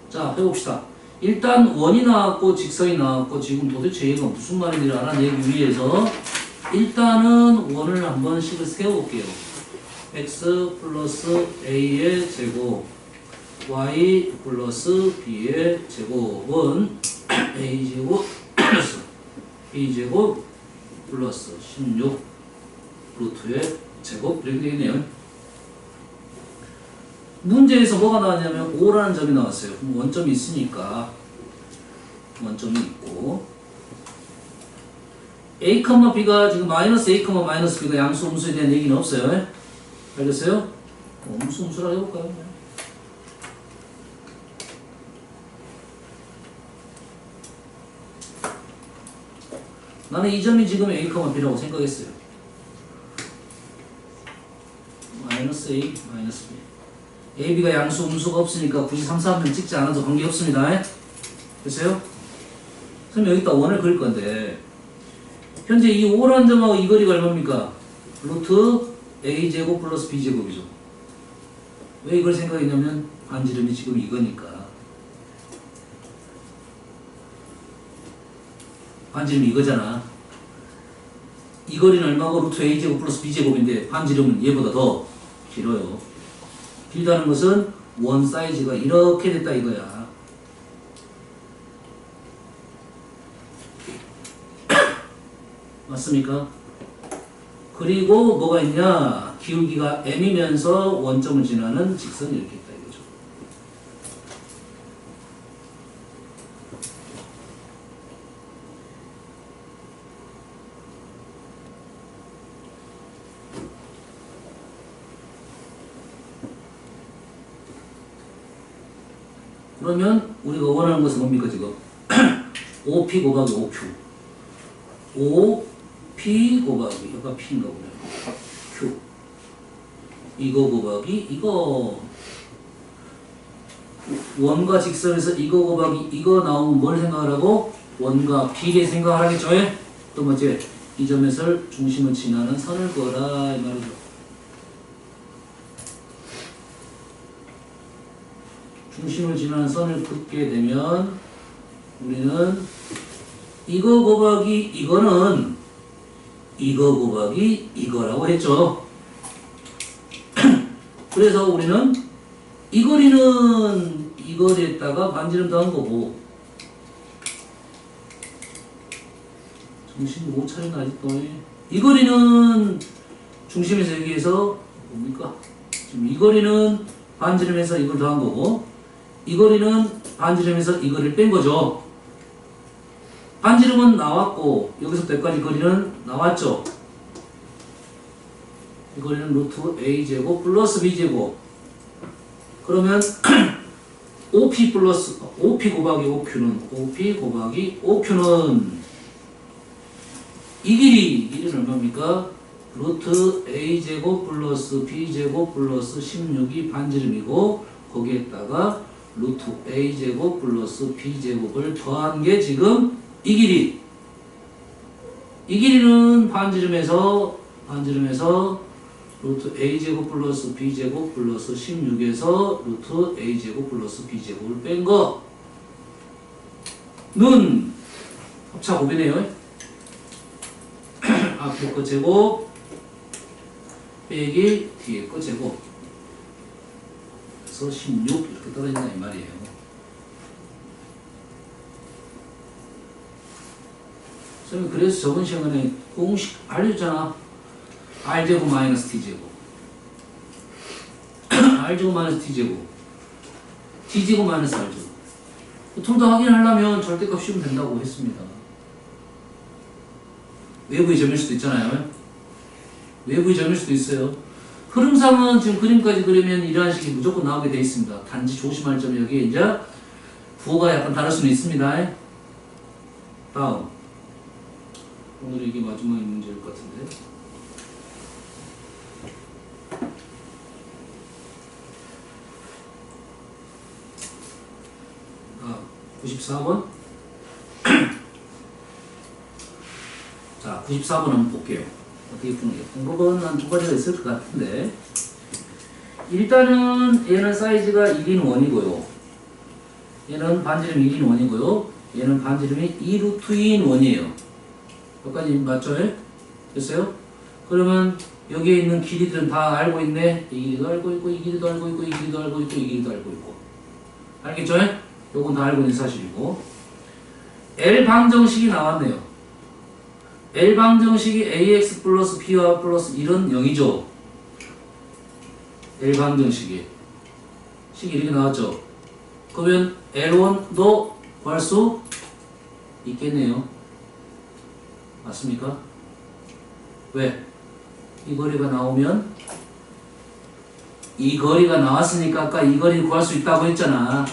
A: 자, 해봅시다. 일단 원이 나왔고 직선이 나왔고 지금 도대체 얘가 무슨 말인지 알아내기 위해서 일단은 원을 한 번씩 세워볼게요. x 플러스 a의 제곱 y 플러스 b의 제곱은 a제곱 플러스 b제곱 플러스 16 루트의 제곱 이렇게 되겠네요. 문제에서 뭐가 나왔냐면 5라는 점이 나왔어요. 그럼 원점이 있으니까 원점이 있고 a, b가 지금 마이너스 a, 마이너스 b가 양수 음수에 대한 얘기는 없어요. 알겠어요? 음수라 해볼까요? 나는 이 점이 지금 a, b라고 생각했어요. 마이너스 a, 마이너스 b. a, b가 양수 음수가 없으니까 굳이 3, 4면 찍지 않아도 관계없습니다. 됐어요? 그럼 여기다 원을 그릴 건데 현재 이 5라는 점하고 이 거리가 얼마입니까? 루트 a제곱 플러스 b제곱이죠. 왜 이걸 생각했냐면 반지름이 지금 이거니까. 반지름이 이거잖아. 이 거리는 얼마고 루트 a제곱 플러스 b제곱인데 반지름은 얘보다 더 길어요. 길다는 것은 원 사이즈가 이렇게 됐다 이거야. 맞습니까? 그리고 뭐가 있냐? 기울기가 m이면서 원점을 지나는 직선이 이렇게 있다 이거죠. 그러면 우리가 원하는 것은 뭡니까 지금? OP 곱하기 OQ. OP 곱하기 여기가 P인가 보네. Q. 이거 곱하기 이거. 원과 직선에서 이거 곱하기 이거 나오면 뭘 생각하라고? 원과 비례 생각하라겠죠? 또 뭐지? 이 점에서 중심을 지나는 선을 그어라 이 말이죠. 중심을 지나는 선을 긋게 되면 우리는 이거 곱하기 이거는 이거 곱하기 이거라고 했죠. 그래서 우리는 이 거리는 이 거리에다가 반지름 더한 거고 정신 못 차리나 아직도. 이 거리는 중심에서 여기에서 뭡니까? 지금 이 거리는 반지름에서 이걸 더한 거고 이 거리는 반지름에서 이 거리를 뺀 거죠. 반지름은 나왔고 여기서부터 여기까지 거리는 나왔죠. 이 거리는 루트 a제곱 플러스 b제곱. 그러면 OP 플러스 OP 곱하기 OQ는 이 길이는 얼마입니까? 루트 a제곱 플러스 b제곱 플러스 16이 반지름이고 거기에다가 루트 a제곱 플러스 b제곱을 더한 게 지금 이 길이. 이 길이는 반지름에서 루트 a제곱 플러스 b제곱 플러스 16에서 루트 a제곱 플러스 b제곱을 뺀 거는 합차곱이네요. 앞에 거 제곱 빼기 뒤에 거 제곱. 그래서 16 이렇게 떨어진다 이 말이에요. 선생님 그래서 저번 시간에 공식 알려줬잖아. r제곱 마이너스 t제곱 r제곱 마이너스 t제곱 t제곱 마이너스 r제곱 둘 다 확인하려면 절대값 씌우면 된다고 했습니다. 외부의 점일 수도 있잖아요. 외부의 점일 수도 있어요. 흐름상은 지금 그림까지 그리면 이러한 식이 무조건 나오게 되어 있습니다. 단지 조심할 점이 여기에 이제 부호가 약간 다를 수는 있습니다. 다음 오늘 이게 마지막 문제일 것 같은데 94번 자 94번 한번 볼게요. 어떻게 푸는 게 방법은 한 두 가지가 있을 것 같은데 일단은 얘는 사이즈가 1인 1이고요 얘는 반지름 1인 1이고요 얘는 반지름이 2루트인 1이에요. 여기까지 맞죠? 됐어요? 그러면 여기에 있는 길이들은 다 알고 있네. 이 길이도 알고 있고 이 길이도 알고 있고 이 길이도 알고 있고 이 길이도 알고 있고 알겠죠? 요건 다 알고 있는 사실이고 L 방정식이 나왔네요. L 방정식이 ax 플러스 b와 플러스 1은 0이죠. L 방정식이 식이 이렇게 나왔죠. 그러면 L1도 구할 수 있겠네요. 맞습니까? 왜? 이 거리가 나오면 이 거리가 나왔으니까 아까 이 거리를 구할 수 있다고 했잖아.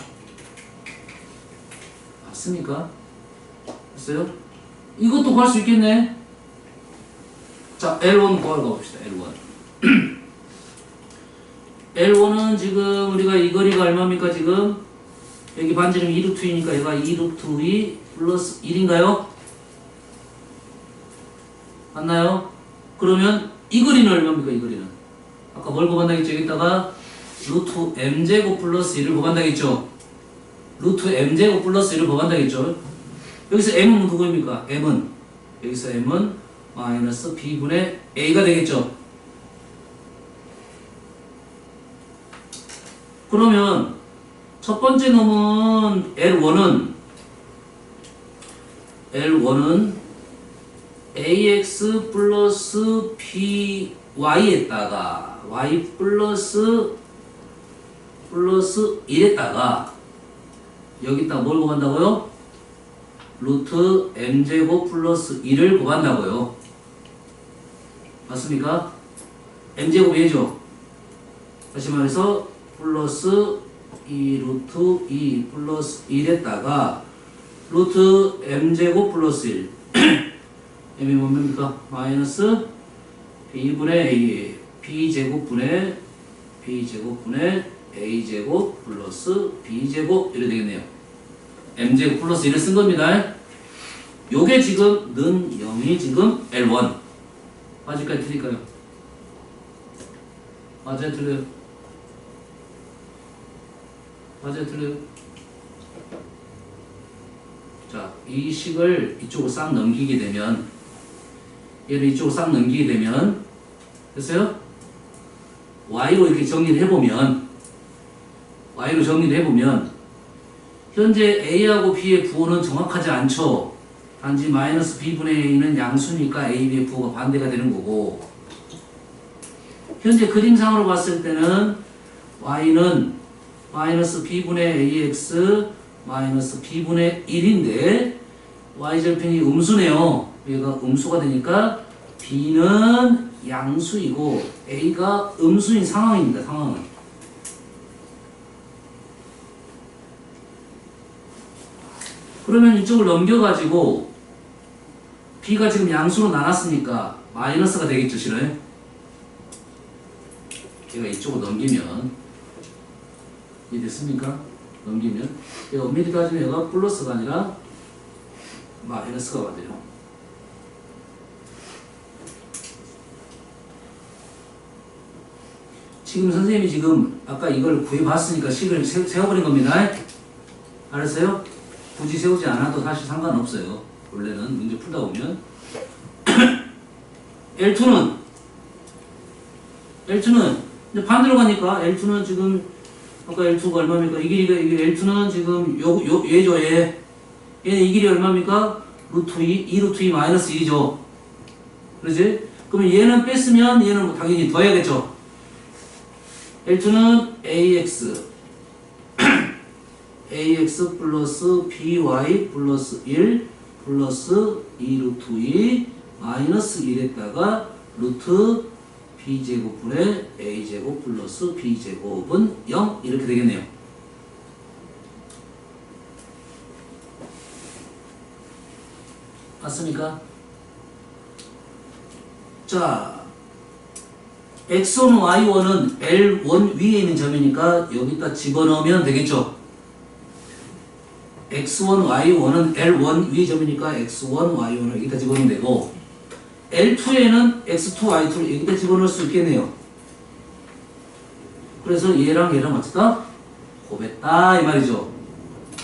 A: 맞습니까? 됐어요? 이것도 구할 수 있겠네. 자, L1 구하러 가봅시다. L1. L1은 지금 우리가 이 거리가 얼마입니까? 지금 여기 반지름 2루트이니까 얘가 2루트2 플러스 1인가요? 맞나요? 그러면 이 거리는 얼마입니까? 이 거리는 아까 뭘 곱한다겠죠? 여기다가 루트 m제곱 플러스 1을 곱한다겠죠? 루트 m제곱 플러스 1을 곱한다겠죠? 여기서 m은 그거입니까? m은 여기서 m은 마이너스 b분의 a가 되겠죠? 그러면 첫 번째 놈은 L1은 ax 플러스 by에다가 y 플러스 1에다가 여기다가 뭘 곱한다고요? 루트 m제곱 플러스 1을 곱한다고요. 맞습니까? m제곱 얘죠. 다시 말해서 플러스 2 루트 2 플러스 1에다가 루트 m제곱 플러스 1 m이 뭡니까? 마이너스 b분의 a b제곱분의 a제곱 플러스 b제곱 이래 되겠네요. m제곱 플러스 1을 쓴 겁니다. 요게 지금 는 0이 지금 L1 맞을까요? 틀릴까요? 맞아요? 틀려요? 맞아요? 틀려요? 자, 이 식을 이쪽으로 싹 넘기게 되면 얘를 이쪽으로 싹 넘기게 되면 됐어요? y로 이렇게 정리를 해보면 현재 a하고 b의 부호는 정확하지 않죠. 단지 마이너스 b분의 a는 양수니까 a, b의 부호가 반대가 되는 거고 현재 그림상으로 봤을 때는 y는 마이너스 b분의 ax 마이너스 b분의 1인데 y절편이 음수네요. 얘가 음수가 되니까 b는 양수이고 a가 음수인 상황입니다. 상황은. 그러면 이쪽을 넘겨가지고 b가 지금 양수로 나눴으니까 마이너스가 되겠죠, 실은. 얘가 이쪽으로 넘기면 이해됐습니까? 넘기면 얘가 엄밀히 따지면 얘가 플러스가 아니라 마이너스가 돼요. 지금 선생님이 지금 아까 이걸 구해봤으니까 식을 세워버린 겁니다. 알았어요? 굳이 세우지 않아도 사실 상관없어요. 원래는 문제 풀다 보면 L2는 이제 반대로 가니까 L2는 지금 아까 L2가 얼마입니까? 이 길이가 이게 L2는 지금 얘죠, 얘. 얘는 이 길이 얼마입니까? 루트 2 루트 2 마이너스 1이죠. 그러지? 그러면 얘는 뺐으면 얘는 당연히 더해야겠죠. L2는 AX 플러스 BY 플러스 1 플러스 2 루트 2 마이너스 1에다가 루트 B제곱분의 A제곱 플러스 B제곱은 0 이렇게 되겠네요. 맞습니까? 자, X1, Y1은 L1 위에 있는 점이니까 여기다 집어넣으면 되겠죠. X1, Y1은 L1 위에 점이니까 X1, Y1을 여기다 집어넣으면 되고 L2에는 X2, Y2를 여기다 집어넣을 수 있겠네요. 그래서 얘랑 얘랑 맞췄다? 곱했다 이 말이죠.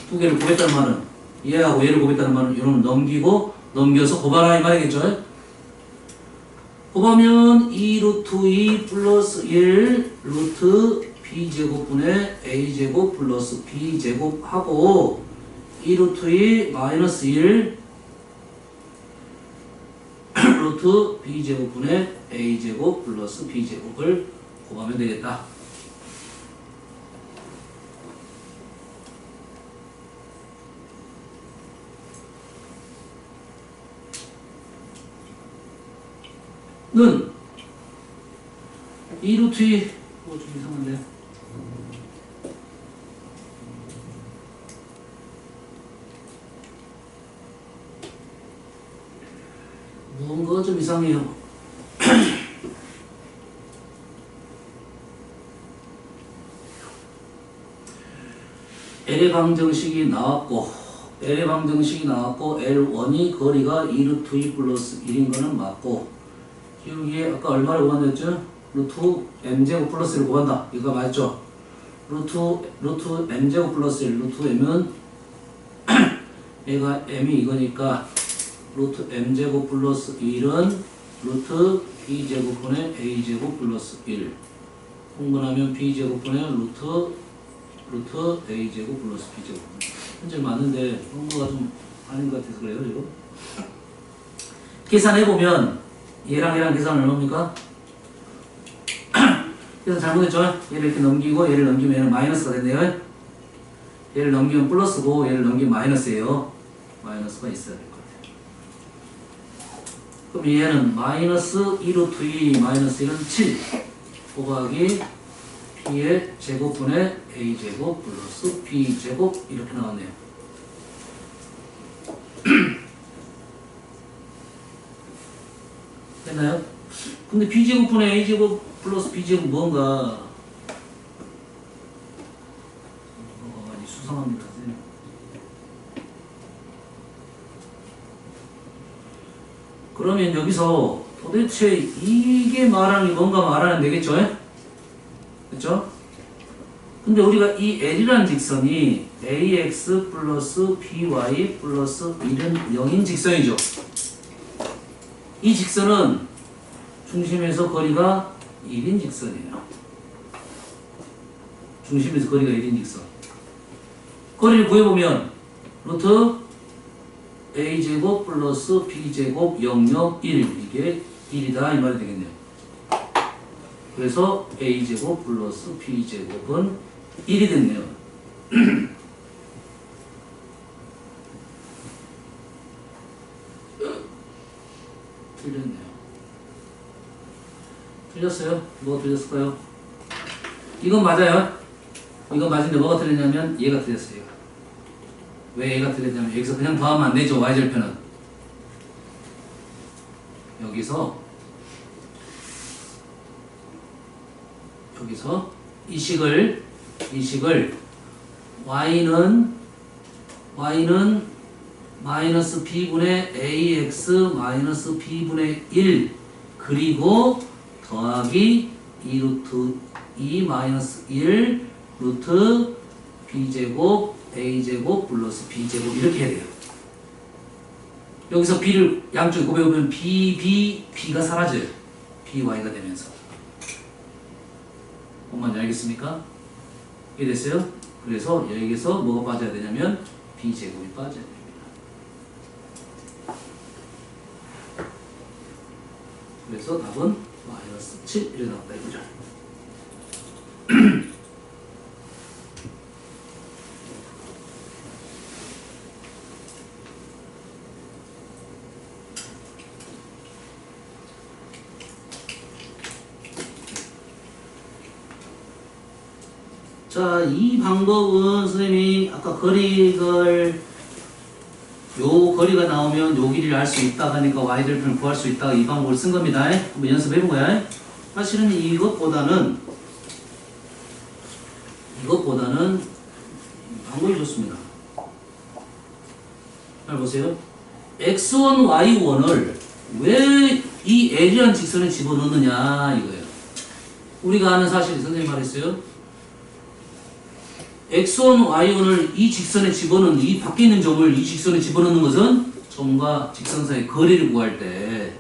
A: 두 개를 곱했다는 말은 얘하고 얘를 곱했다는 말은 이놈을 넘겨서 곱하라 이 말이겠죠. 곱하면 2 루트 2 플러스 1 루트 B제곱분의 A제곱 플러스 B제곱 하고 2 루트 2 마이너스 1 루트 B제곱분의 A제곱 플러스 B제곱을 곱하면 되겠다. 는 2 루트 2 좀 이상한데 뭔가 좀 이상해요. L의 방정식이 나왔고 L1이 거리가 2 루트 2 플러스 1인 거는 맞고 여기에 아까 얼마를 구한댔죠? 루트 m제곱 플러스 1을 구한다. 이거 맞죠? 루트 m제곱 플러스 1 루트 m은 얘가 m이 이거니까 루트 m제곱 플러스 1은 루트 b제곱분의 a제곱 플러스 1 통분하면 b제곱분의 루트 a제곱 플러스 b제곱. 현재 맞는데 뭔가가 좀 아닌 것 같아서 그래요 지금. 계산해보면 얘랑 계산 얼마입니까? 계산 잘못했죠? 얘를 이렇게 넘기고 얘를 넘기면 얘는 마이너스가 됐네요. 얘를 넘기면 플러스고 얘를 넘기면 마이너스예요. 마이너스가 있어야 될 것 같아요. 그럼 얘는 마이너스 2 루트 2 마이너스 1은 7 곱하기 B의 제곱분의 A제곱 플러스 B제곱 이렇게 나왔네요. 됐나요? 근데 B제곱분의 A제곱 플러스 B제곱 뭔가 많이 수상합니다. 그러면 여기서 도대체 이게 말하는 게 뭔가 말하는 되겠죠? 그렇죠? 근데 우리가 이 L이라는 직선이 AX 플러스 BY 플러스 1은 0인 직선이죠. 이 직선은 중심에서 거리가 1인 직선이에요. 중심에서 거리가 1인 직선. 거리를 구해보면 루트 A제곱 플러스 B제곱 0, 0, 1 이게 1이다 이 말이 되겠네요. 그래서 A제곱 플러스 B제곱은 1이 됐네요. 틀렸네요. 틀렸어요? 뭐가 틀렸을까요? 이건 맞아요. 이건 맞은데 뭐가 틀렸냐면 얘가 틀렸어요. 왜 얘가 틀렸냐면 여기서 그냥 더하면 안 되죠. y절편은. 여기서 이 식을 y는 마이너스 b분의 ax 마이너스 b분의 1 그리고 더하기 2루트 2 마이너스 1 루트 b제곱 a제곱 플러스 b제곱 이렇게 해야 돼요. 여기서 b를 양쪽에 곱해보면 b가 사라져요. by가 되면서. 뭔지 알겠습니까? 이해됐어요? 그래서 여기서 뭐가 빠져야 되냐면 b제곱이 빠져야 됩니다. 그래서 답은 마이너스 7 이렇게 나왔다 이거죠. 자, 이 방법은 선생님이 아까 요 거리가 나오면 요 길이를 알 수 있다 하니까 y절편을 구할 수 있다 이 방법을 쓴 겁니다. 한번 연습해 본 거야. 사실은 이것보다는 방법이 좋습니다. 잘 보세요. x1, y1을 왜 이 L이라는 직선에 집어넣느냐 이거예요. 우리가 아는 사실 선생님이 말했어요. x1, y1을 이 직선에 집어넣는 이 밖에 있는 점을 이 직선에 집어넣는 것은 점과 직선 사이의 거리를 구할 때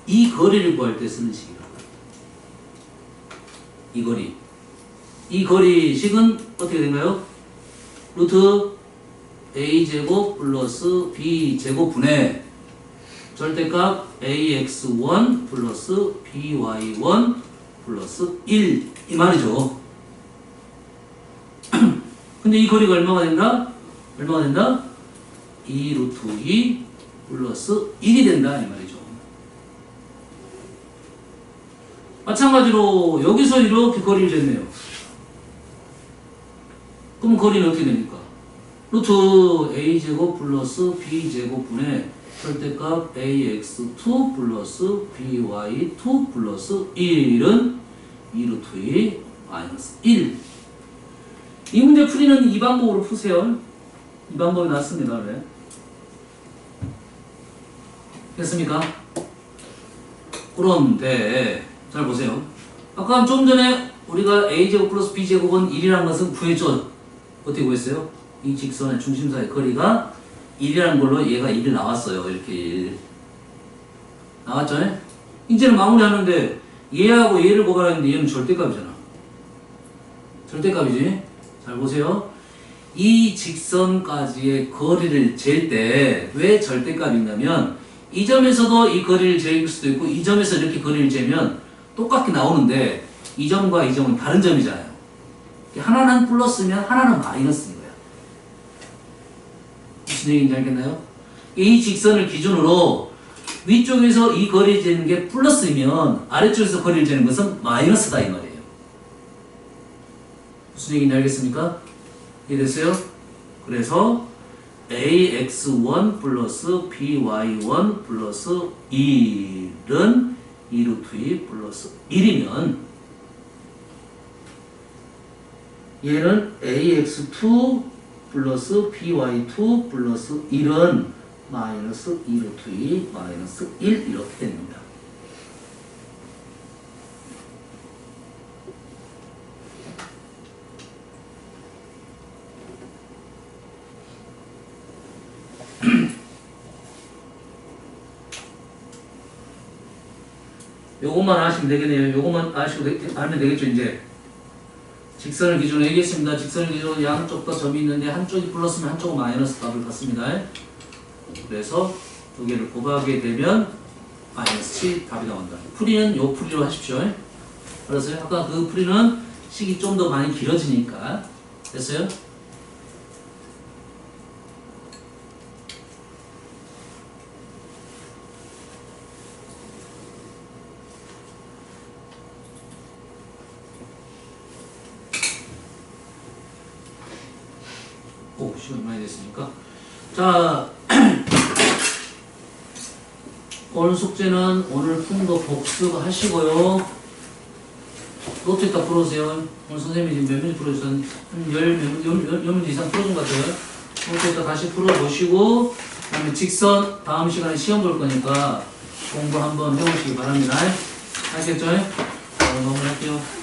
A: 이 거리를 구할 때 쓰는 식이라고. 이 거리식은 어떻게 된가요? 루트 a제곱 플러스 b제곱 분의 절대값 ax1 플러스 by1 플러스 1 이 말이죠. 근데 이 거리가 얼마가 된다? 2 루트 2 플러스 1이 된다 이 말이죠. 마찬가지로 여기서 이렇게 거리를 쟀네요. 그럼 거리는 어떻게 됩니까? 루트 a제곱 플러스 b제곱분의 절대값 ax2 플러스 by2 플러스 1은 2 루트 2 마이너스 1. 이 문제 풀이는 이 방법으로 푸세요. 이 방법이 낫습니다. 왜? 됐습니까? 그런데 잘 보세요. 아까 좀 전에 우리가 a제곱 플러스 b제곱은 1이라는 것은 구했죠. 어떻게 구했어요? 이 직선의 중심 사이의 거리가 1이라는 걸로 얘가 1이 나왔어요. 이렇게 1 나왔죠? 이제는 마무리하는데 얘하고 얘를 고발하는데 얘는 절대값이잖아. 절대값이지? 잘 보세요. 이 직선까지의 거리를 잴 때 왜 절대값이냐면 이 점에서도 이 거리를 잴 수도 있고 이 점에서 이렇게 거리를 재면 똑같게 나오는데 이 점과 이 점은 다른 점이잖아요. 하나는 플러스면 하나는 마이너스인 거야. 무슨 얘기인지 알겠나요? 이 직선을 기준으로 위쪽에서 이 거리를 재는 게 플러스이면 아래쪽에서 거리를 재는 것은 마이너스다 이 말이에요. 무슨 얘기인지 알겠습니까? 이해됐어요? 그래서 ax1 플러스 by1 플러스 1은 2 루트 2 플러스 1이면 얘는 ax2 플러스 by2 플러스 1은 마이너스 2 루트 2 마이너스 1 이렇게 됩니다. 요것만 아시면 되겠네요. 요것만 알면 되겠죠, 이제. 직선을 기준으로 얘기했습니다. 직선을 기준으로 양쪽 다 점이 있는데 한쪽이 플러스면 한쪽은 마이너스 값을 갖습니다. 그래서 두 개를 곱하게 되면 마이너스 7 답이 나온다. 풀이는 요 풀이로 하십시오. 알았어요? 아까 그 풀이는 식이 좀 더 많이 길어지니까. 됐어요? 오, 시간이 많이 됐으니까. 자, 오늘 숙제는 오늘 푼 거 복습하시고요. 노트에다 풀어주세요. 오늘 선생님이 지금 몇 문제 풀어주셨어요? 한 10문제 이상 풀어준 것 같아요. 노트에다 다시 풀어보시고, 그 다음에 직선 다음 시간에 시험 볼 거니까 공부 한번 해보시기 바랍니다. 아시겠죠? 마무리할게요.